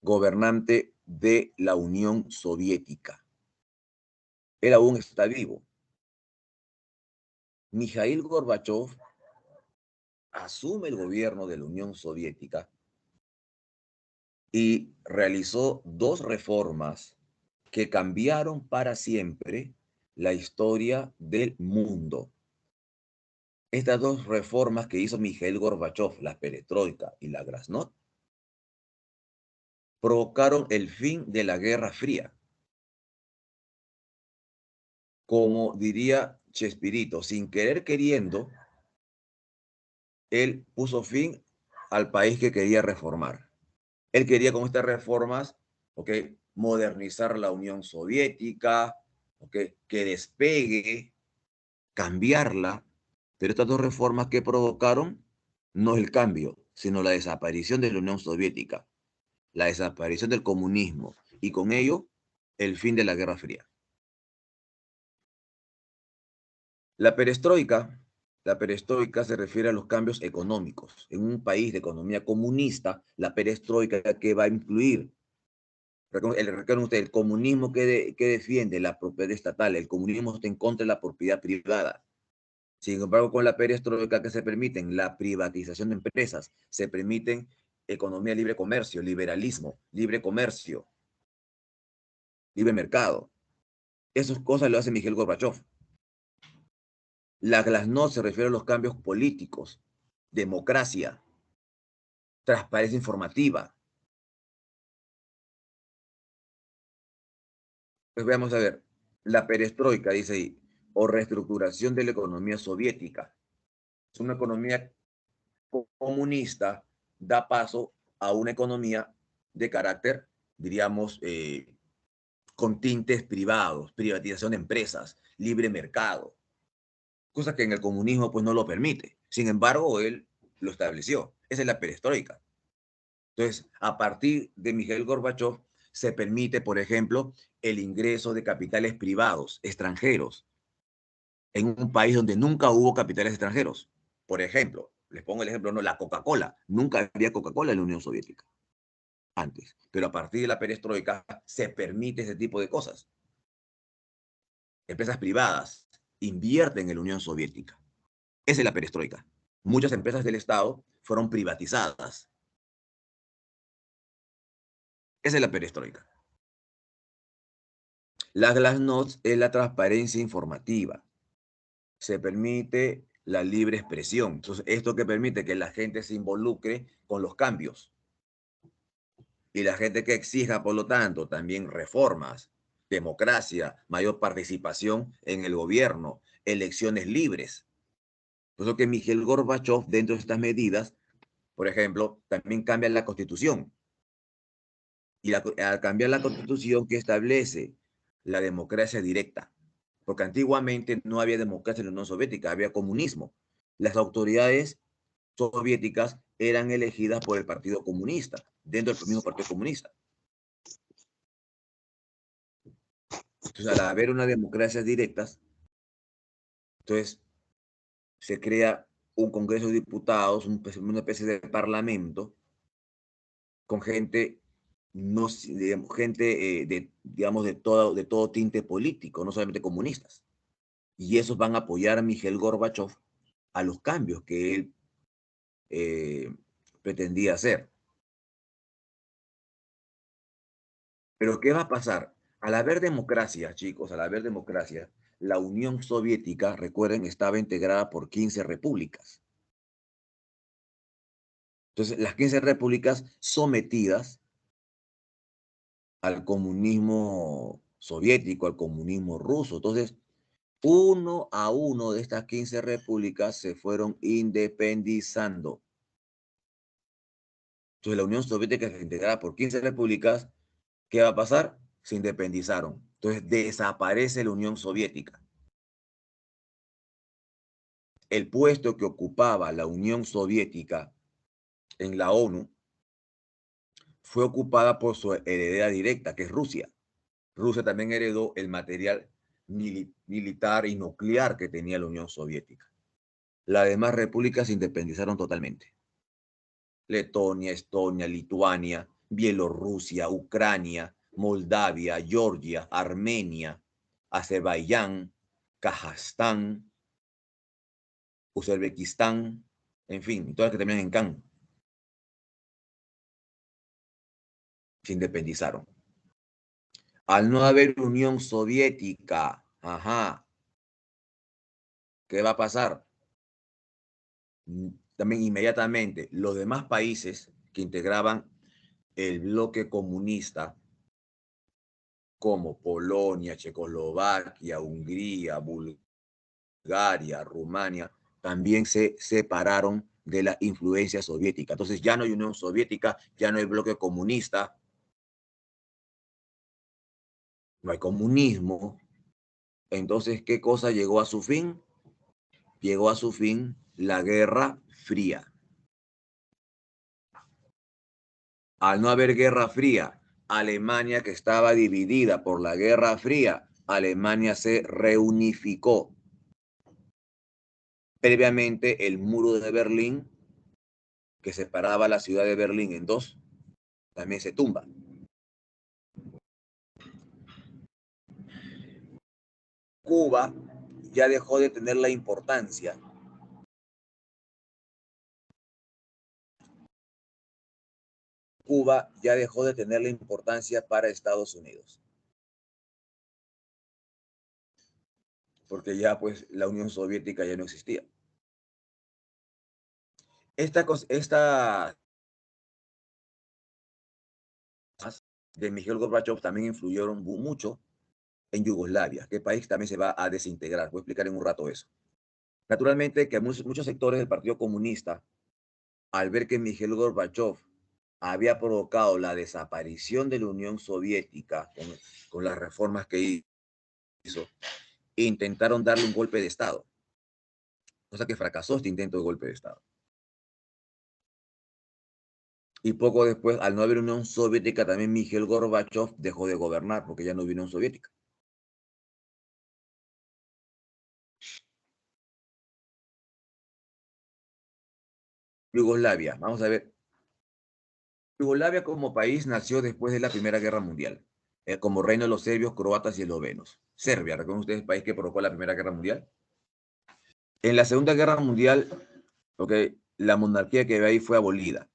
gobernante de la Unión Soviética. Él aún está vivo. Mikhail Gorbachev asume el gobierno de la Unión Soviética y realizó dos reformas que cambiaron para siempre la historia del mundo. Estas dos reformas que hizo Mikhail Gorbachev, la perestroika y la glasnost, provocaron el fin de la Guerra Fría. Como diría Chespirito, sin querer queriendo, él puso fin al país que quería reformar. Él quería con estas reformas, modernizar la Unión Soviética, que despegue, cambiarla, pero estas dos reformas que provocaron no es el cambio, sino la desaparición de la Unión Soviética, la desaparición del comunismo y con ello el fin de la Guerra Fría. La perestroika se refiere a los cambios económicos. En un país de economía comunista, la perestroika que va a incluir, recuerden ustedes, el comunismo que defiende la propiedad estatal, el comunismo está en contra de la propiedad privada. Sin embargo, con la perestroika que se permiten la privatización de empresas, se permiten economía libre comercio, liberalismo, libre comercio, libre mercado. Esas cosas lo hace Mikhail Gorbachev. La glasnost se refiere a los cambios políticos, democracia, transparencia informativa. Pues veamos a ver, la perestroika, dice ahí, o reestructuración de la economía soviética. Es una economía comunista, da paso a una economía de carácter, diríamos, con tintes privados, privatización de empresas, libre mercado, cosa que en el comunismo pues no lo permite. Sin embargo, él lo estableció. Esa es la perestroika. Entonces, a partir de Mikhail Gorbachev, se permite, por ejemplo, el ingreso de capitales privados extranjeros en un país donde nunca hubo capitales extranjeros. Por ejemplo, les pongo el ejemplo, no, la Coca-Cola. Nunca había Coca-Cola en la Unión Soviética antes, pero a partir de la perestroika se permite ese tipo de cosas. Empresas privadas invierten en la Unión Soviética. Esa es la perestroika. Muchas empresas del Estado fueron privatizadas. Esa es la perestroika. La glasnost es la transparencia informativa. Se permite la libre expresión. Entonces, esto que permite que la gente se involucre con los cambios. Y la gente que exija, por lo tanto, también reformas, democracia, mayor participación en el gobierno, elecciones libres. Por eso que Mikhail Gorbachev, dentro de estas medidas, por ejemplo, también cambia la Constitución. Y al cambiar la Constitución que establece la democracia directa, porque antiguamente no había democracia en la Unión Soviética, había comunismo. Las autoridades soviéticas eran elegidas por el Partido Comunista, dentro del mismo Partido Comunista. Entonces, al haber una democracia directa, entonces se crea un Congreso de Diputados, una especie de parlamento, con gente, no, digamos, gente de todo tinte político, no solamente comunistas. Y esos van a apoyar a Mikhail Gorbachev a los cambios que él pretendía hacer. Pero ¿qué va a pasar? Al haber democracia, chicos, al haber democracia, la Unión Soviética, recuerden, estaba integrada por 15 repúblicas. Entonces, las 15 repúblicas sometidas al comunismo soviético, al comunismo ruso. Entonces, uno a uno de estas 15 repúblicas se fueron independizando. Entonces, la Unión Soviética se integrada por 15 repúblicas. ¿Qué va a pasar? Se independizaron. Entonces, desaparece la Unión Soviética. El puesto que ocupaba la Unión Soviética en la ONU fue ocupada por su heredera directa, que es Rusia. Rusia también heredó el material militar y nuclear que tenía la Unión Soviética. Las demás repúblicas se independizaron totalmente. Letonia, Estonia, Lituania, Bielorrusia, Ucrania, Moldavia, Georgia, Armenia, Azerbaiyán, Kazajstán, Uzbekistán, en fin, todas las que terminan en can. Se independizaron. Al no haber Unión Soviética, ajá, ¿qué va a pasar? También inmediatamente los demás países que integraban el bloque comunista, como Polonia, Checoslovaquia, Hungría, Bulgaria, Rumania, también se separaron de la influencia soviética. Entonces ya no hay Unión Soviética, ya no hay bloque comunista, no hay comunismo. Entonces, ¿qué cosa llegó a su fin? Llegó a su fin la Guerra Fría. Al no haber Guerra Fría, Alemania, que estaba dividida por la Guerra Fría, Alemania se reunificó. Previamente, el muro de Berlín, que separaba la ciudad de Berlín en dos, también se tumba. Cuba ya dejó de tener la importancia Cuba ya dejó de tener la importancia para Estados Unidos. Porque ya pues la Unión Soviética ya no existía. Esta de Mikhail Gorbachev también influyeron mucho en Yugoslavia, que el país también se va a desintegrar. Voy a explicar en un rato eso. Naturalmente que muchos sectores del Partido Comunista, al ver que Mikhail Gorbachev había provocado la desaparición de la Unión Soviética con las reformas que hizo, intentaron darle un golpe de Estado, cosa que fracasó este intento de golpe de Estado. Y poco después, al no haber Unión Soviética, también Mikhail Gorbachev dejó de gobernar porque ya no hubo Unión Soviética. Yugoslavia, vamos a ver. Yugoslavia como país nació después de la Primera Guerra Mundial, como reino de los serbios, croatas y eslovenos. Serbia, ¿recuerdan ustedes el país que provocó la Primera Guerra Mundial? En la Segunda Guerra Mundial, okay, la monarquía que había ahí fue abolida,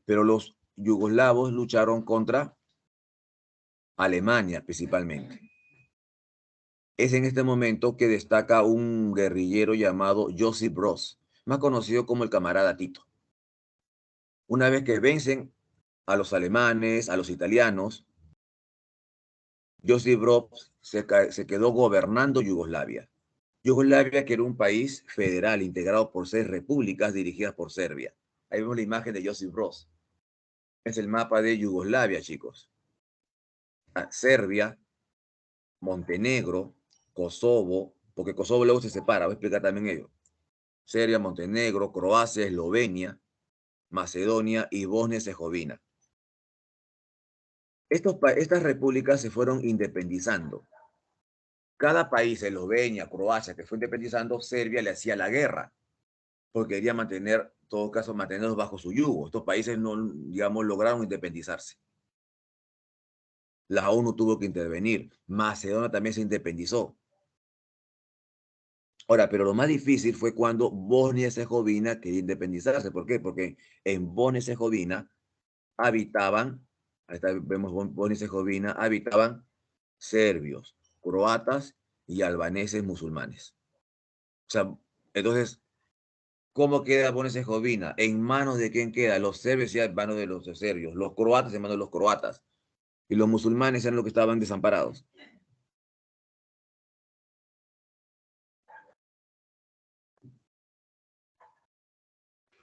pero los yugoslavos lucharon contra Alemania principalmente. Es en este momento que destaca un guerrillero llamado Josip Broz, más conocido como el camarada Tito. Una vez que vencen a los alemanes, a los italianos, Josip Broz se quedó gobernando Yugoslavia. Yugoslavia, que era un país federal integrado por 6 repúblicas dirigidas por Serbia. Ahí vemos la imagen de Josip Broz. Es el mapa de Yugoslavia, chicos. Serbia, Montenegro, Kosovo, porque Kosovo luego se separa, voy a explicar también ello. Serbia, Montenegro, Croacia, Eslovenia, Macedonia y Bosnia y Herzegovina. Estas repúblicas se fueron independizando. Cada país, Eslovenia, Croacia, que fue independizando, Serbia le hacía la guerra, porque quería mantener, en todo caso, mantenerlos bajo su yugo. Estos países no, digamos, lograron independizarse. La ONU tuvo que intervenir. Macedonia también se independizó. Ahora, pero lo más difícil fue cuando Bosnia y Herzegovina quería independizarse. ¿Por qué? Porque en Bosnia y Herzegovina habitaban, ahí está, vemos Bosnia y Herzegovina, habitaban serbios, croatas y albaneses musulmanes. O sea, entonces, ¿cómo queda Bosnia y Herzegovina? ¿En manos de quién queda? Los serbios ya en manos de los serbios, los croatas en manos de los croatas, y los musulmanes eran los que estaban desamparados.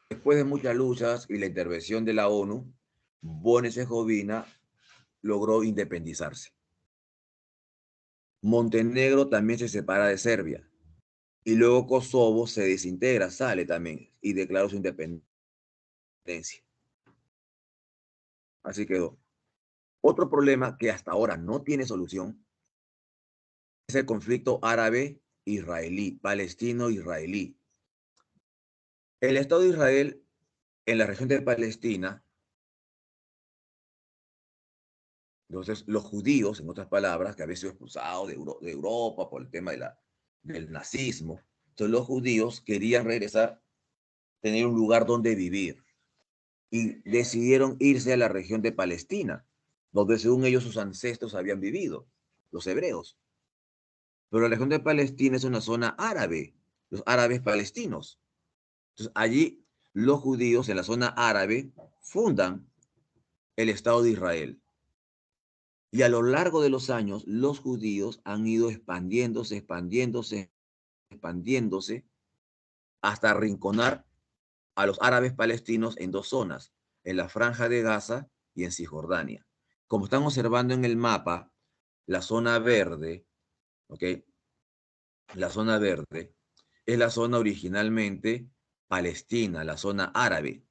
Después de muchas luchas y la intervención de la ONU, Bosnia y Herzegovina logró independizarse. Montenegro también se separa de Serbia. Y luego Kosovo se desintegra, sale también y declaró su independencia. Así quedó. Otro problema que hasta ahora no tiene solución es el conflicto árabe-israelí, palestino-israelí. El Estado de Israel en la región de Palestina, entonces los judíos, en otras palabras, que habían sido expulsados de Europa por el tema del nazismo, entonces los judíos querían regresar tener un lugar donde vivir y decidieron irse a la región de Palestina, donde según ellos sus ancestros habían vivido, los hebreos. Pero la región de Palestina es una zona árabe, los árabes palestinos. Entonces allí los judíos en la zona árabe fundan el Estado de Israel. Y a lo largo de los años, los judíos han ido expandiéndose hasta arrinconar a los árabes palestinos en dos zonas, en la Franja de Gaza y en Cisjordania. Como están observando en el mapa, la zona verde, ¿ok? La zona verde es la zona originalmente palestina, la zona árabe.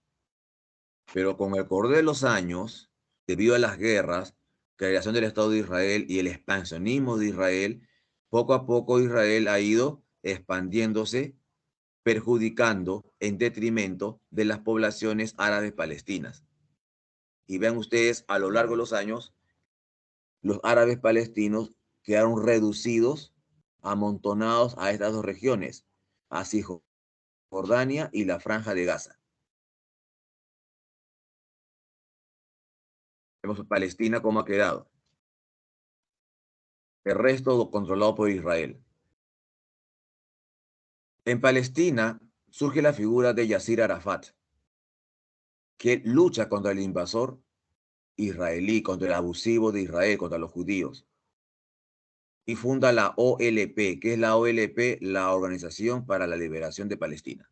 Pero con el correr de los años, debido a las guerras, creación del Estado de Israel y el expansionismo de Israel, poco a poco Israel ha ido expandiéndose, perjudicando en detrimento de las poblaciones árabes palestinas. Y vean ustedes, a lo largo de los años, los árabes palestinos quedaron reducidos, amontonados a estas dos regiones, a Cisjordania y la Franja de Gaza. Vemos Palestina cómo ha quedado. El resto controlado por Israel. En Palestina surge la figura de Yasir Arafat, que lucha contra el invasor israelí, contra el abusivo de Israel, contra los judíos. Y funda la OLP. ¿Qué es la OLP? La Organización para la Liberación de Palestina.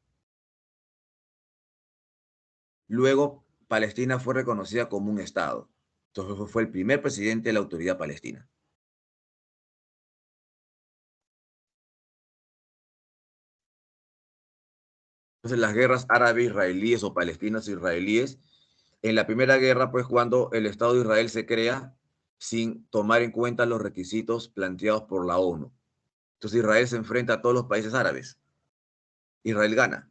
Luego, Palestina fue reconocida como un Estado. Entonces fue el primer presidente de la Autoridad Palestina. Entonces, las guerras árabe-israelíes o palestinas-israelíes, en la primera guerra, pues cuando el Estado de Israel se crea sin tomar en cuenta los requisitos planteados por la ONU. Entonces, Israel se enfrenta a todos los países árabes. Israel gana.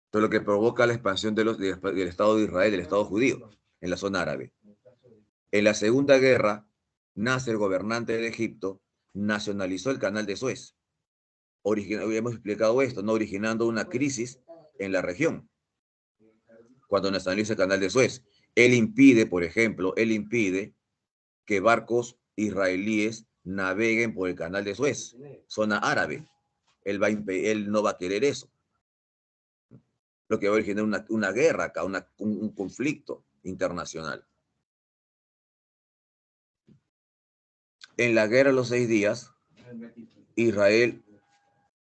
Esto es lo que provoca la expansión del Estado de Israel, del Estado judío, en la zona árabe. En la Segunda Guerra, Nasser, gobernante de Egipto, nacionalizó el canal de Suez. Hemos explicado esto, ¿no? Originando una crisis en la región. Cuando nacionaliza el canal de Suez. Él impide, por ejemplo, que barcos israelíes naveguen por el canal de Suez, zona árabe. Él no va a querer eso. Lo que va a originar una guerra acá, un conflicto internacional. En la guerra de los 6 días, Israel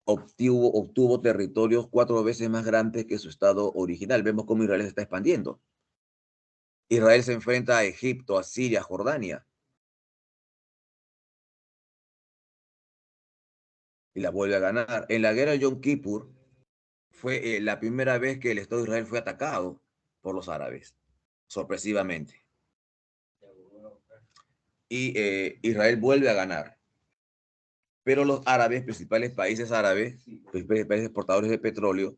obtuvo territorios 4 veces más grandes que su estado original. Vemos cómo Israel se está expandiendo. Israel se enfrenta a Egipto, a Siria, a Jordania. Y la vuelve a ganar. En la guerra de Yom Kippur fue la primera vez que el Estado de Israel fue atacado por los árabes, sorpresivamente. Y Israel vuelve a ganar. Pero los árabes, principales países árabes, países exportadores de petróleo,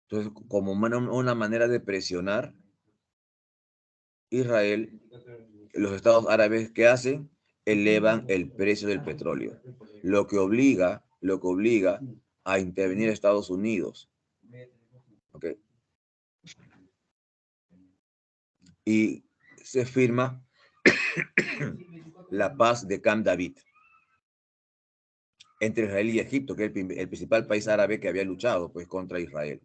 entonces como una manera de presionar Israel, los estados árabes, ¿qué hacen? Elevan el precio del petróleo, lo que obliga a intervenir Estados Unidos. ¿Okay? Y se firma la paz de Camp David entre Israel y Egipto, que es el principal país árabe que había luchado pues, contra Israel.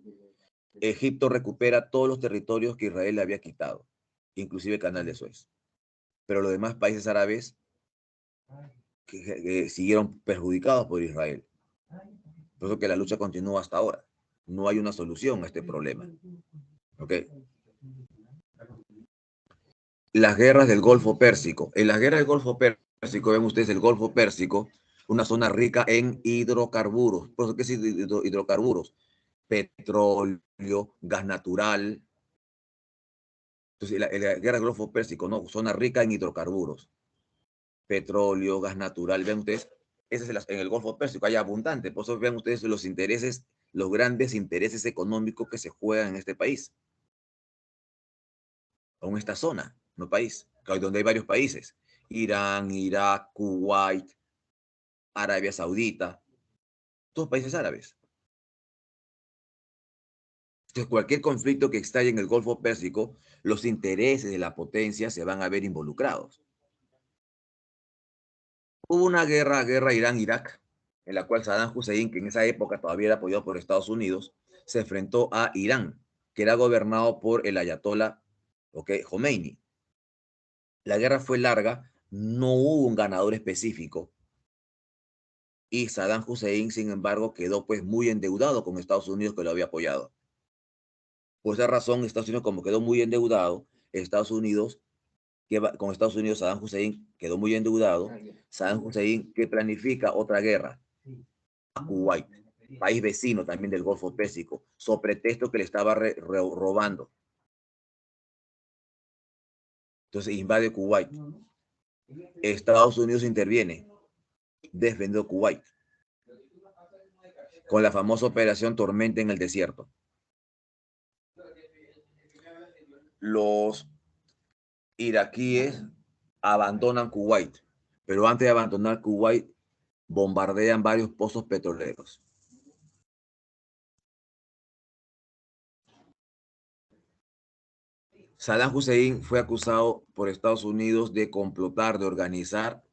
Egipto recupera todos los territorios que Israel le había quitado, inclusive el Canal de Suez. Pero los demás países árabes que siguieron perjudicados por Israel. Por eso que la lucha continúa hasta ahora. No hay una solución a este problema. ¿Ok? Las guerras del Golfo Pérsico. En las guerras del Golfo Pérsico, ven ustedes el Golfo Pérsico, una zona rica en hidrocarburos. ¿Por eso qué es hidrocarburos? Petróleo, gas natural. Entonces, la guerra del Golfo Pérsico, ¿no? Zona rica en hidrocarburos. Petróleo, gas natural. Ven ustedes, ese es en el Golfo Pérsico, hay abundante. Por eso ven ustedes los intereses, los grandes intereses económicos que se juegan en este país. O en esta zona, no país, donde hay varios países. Irán, Irak, Kuwait, Arabia Saudita, todos países árabes. Entonces, cualquier conflicto que estalle en el Golfo Pérsico, los intereses de la potencia se van a ver involucrados. Hubo una guerra Irán-Irak, en la cual Saddam Hussein, que en esa época todavía era apoyado por Estados Unidos, se enfrentó a Irán, que era gobernado por el ayatollah Khomeini. La guerra fue larga, no hubo un ganador específico, y Saddam Hussein, sin embargo, quedó pues muy endeudado con Estados Unidos, que lo había apoyado. Por esa razón, Estados Unidos, como quedó muy endeudado, con Estados Unidos, Saddam Hussein quedó muy endeudado. Saddam Hussein que planifica otra guerra a Kuwait, país vecino también del Golfo Pérsico, sobre pretexto que le estaba robando. Entonces invade Kuwait. Estados Unidos interviene, defendió Kuwait con la famosa operación Tormenta en el desierto. Los iraquíes abandonan Kuwait, pero antes de abandonar Kuwait, bombardean varios pozos petroleros. Saddam Hussein fue acusado por Estados Unidos de complotar, de organizar,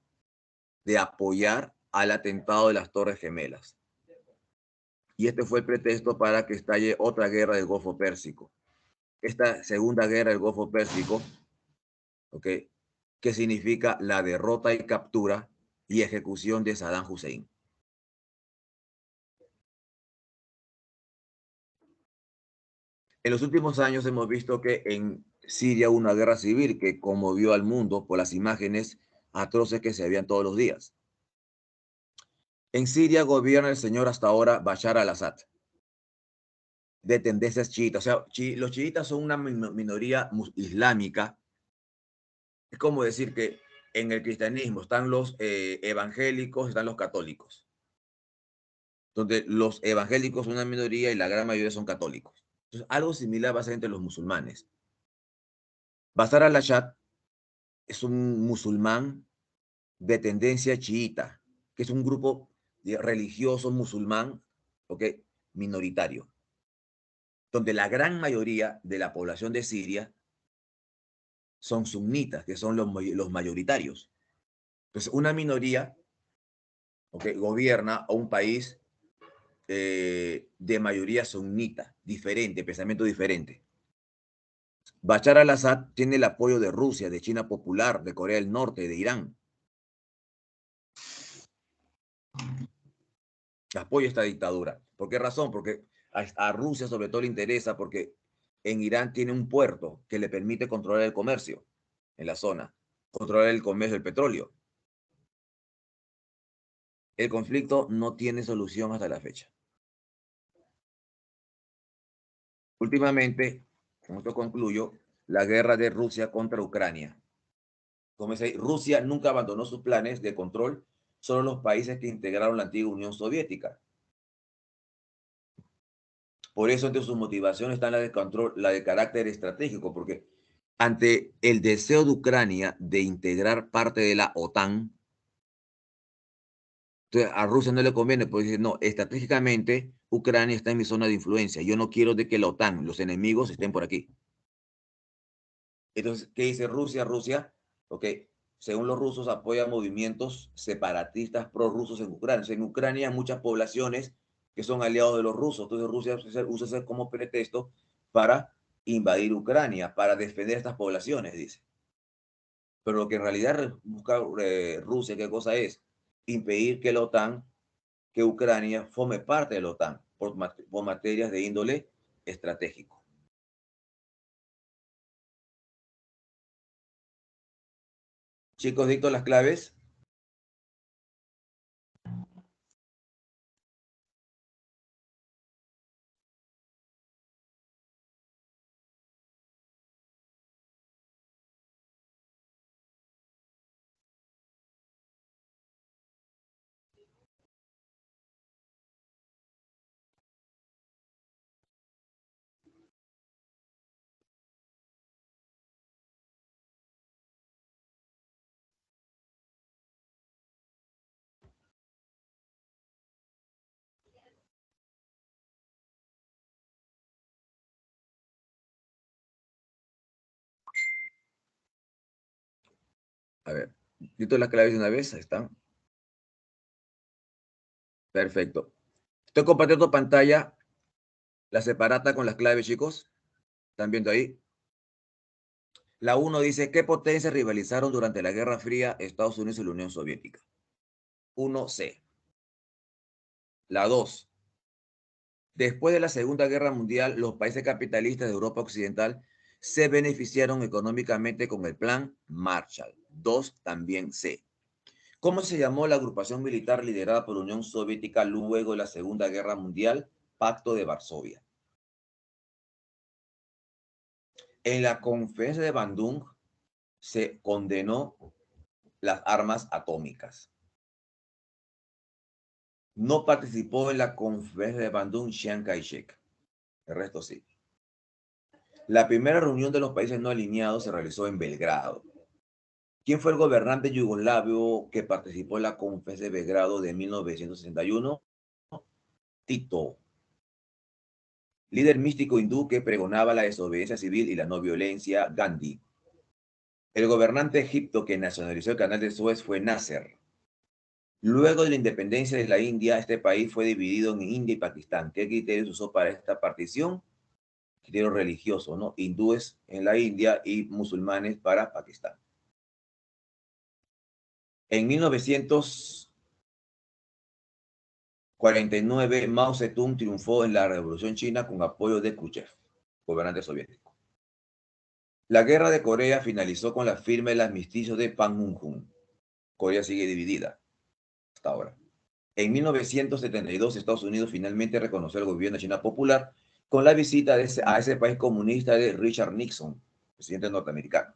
de apoyar al atentado de las Torres Gemelas. Y este fue el pretexto para que estalle otra guerra del Golfo Pérsico. Esta segunda guerra del Golfo Pérsico, que significa la derrota y captura y ejecución de Saddam Hussein. En los últimos años hemos visto que en Siria hubo una guerra civil que conmovió al mundo por las imágenes atroces que se veían todos los días. En Siria gobierna el señor hasta ahora Bashar al-Assad, de tendencias chiitas. O sea, los chiitas son una minoría islámica. Es como decir que en el cristianismo están los evangélicos, están los católicos. Donde los evangélicos son una minoría y la gran mayoría son católicos. Entonces, algo similar va a ser entre los musulmanes. Bashar al-Assad es un musulmán de tendencia chiita, que es un grupo religioso musulmán, minoritario, donde la gran mayoría de la población de Siria son sunitas, que son los mayoritarios. Entonces, una minoría gobierna a un país de mayoría sunita, diferente, pensamiento diferente. Bashar al-Assad tiene el apoyo de Rusia, de China Popular, de Corea del Norte, de Irán. Apoya esta dictadura. ¿Por qué razón? Porque a Rusia sobre todo le interesa porque en Irán tiene un puerto que le permite controlar el comercio en la zona, controlar el comercio del petróleo. El conflicto no tiene solución hasta la fecha. Últimamente, con esto concluyo, la guerra de Rusia contra Ucrania. Como dice, Rusia nunca abandonó sus planes de control, solo los países que integraron la antigua Unión Soviética. Por eso entre sus motivaciones está la de control, la de carácter estratégico, porque ante el deseo de Ucrania de integrar parte de la OTAN, entonces a Rusia no le conviene, porque dice, no, estratégicamente Ucrania está en mi zona de influencia, yo no quiero de que la OTAN, los enemigos, estén por aquí. Entonces, ¿qué dice Rusia? Rusia, según los rusos, apoya movimientos separatistas prorrusos en Ucrania. O sea, en Ucrania hay muchas poblaciones que son aliados de los rusos. Entonces, Rusia usa eso como pretexto para invadir Ucrania, para defender estas poblaciones, dice. Pero lo que en realidad busca Rusia, ¿qué cosa es? Impedir que la OTAN, que Ucrania forme parte de la OTAN por materias de índole estratégico. Chicos, dicto las claves. A ver, dito las claves de una vez, ahí están. Perfecto. Estoy compartiendo pantalla, la separata con las claves, chicos. ¿Están viendo ahí? La 1 dice, ¿qué potencias rivalizaron durante la Guerra Fría Estados Unidos y la Unión Soviética? 1C. La 2. Después de la Segunda Guerra Mundial, los países capitalistas de Europa Occidental se beneficiaron económicamente con el Plan Marshall. 2 también C. ¿Cómo se llamó la agrupación militar liderada por la Unión Soviética luego de la Segunda Guerra Mundial? Pacto de Varsovia. En la conferencia de Bandung se condenó las armas atómicas. No participó en la conferencia de Bandung Chiang Kai-shek. El resto sí. La primera reunión de los países no alineados se realizó en Belgrado. ¿Quién fue el gobernante yugoslavio que participó en la conferencia de Belgrado de 1961? Tito. Líder místico hindú que pregonaba la desobediencia civil y la no violencia, Gandhi. El gobernante de Egipto que nacionalizó el canal de Suez fue Nasser. Luego de la independencia de la India, este país fue dividido en India y Pakistán. ¿Qué criterios usó para esta partición? Criterio religioso, ¿no? Hindúes en la India y musulmanes para Pakistán. En 1949, Mao Zedong triunfó en la Revolución China con apoyo de Khrushchev, gobernante soviético. La guerra de Corea finalizó con la firma del armisticio de Panmunjom. Corea sigue dividida hasta ahora. En 1972, Estados Unidos finalmente reconoció al gobierno de China Popular con la visita a ese país comunista de Richard Nixon, presidente norteamericano.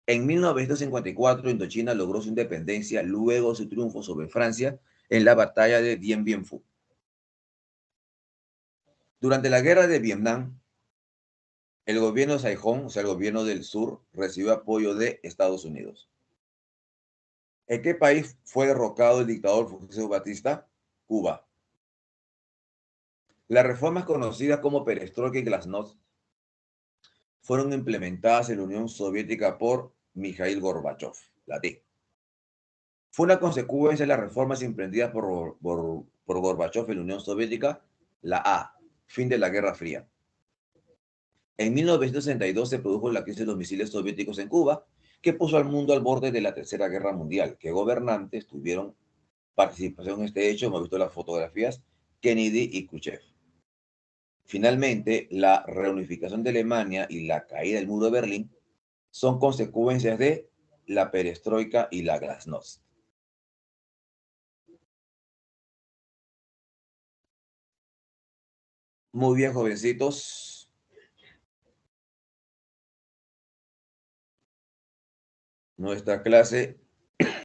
En 1954, Indochina logró su independencia luego de su triunfo sobre Francia en la batalla de Dien Bien Phu. Durante la guerra de Vietnam, el gobierno de Saigón, o sea, el gobierno del sur, recibió apoyo de Estados Unidos. ¿En qué país fue derrocado el dictador Fulgencio Batista? Cuba. Las reformas conocidas como Perestroika y Glasnost fueron implementadas en la Unión Soviética por Mikhail Gorbachev, la T. Fue una consecuencia de las reformas emprendidas por Gorbachev en la Unión Soviética, la A, fin de la Guerra Fría. En 1962 se produjo la crisis de los misiles soviéticos en Cuba, que puso al mundo al borde de la Tercera Guerra Mundial. ¿Qué gobernantes tuvieron participación en este hecho? Hemos visto las fotografías, Kennedy y Khrushchev. Finalmente, la reunificación de Alemania y la caída del muro de Berlín son consecuencias de la perestroika y la glasnost. Muy bien, jovencitos. Nuestra clase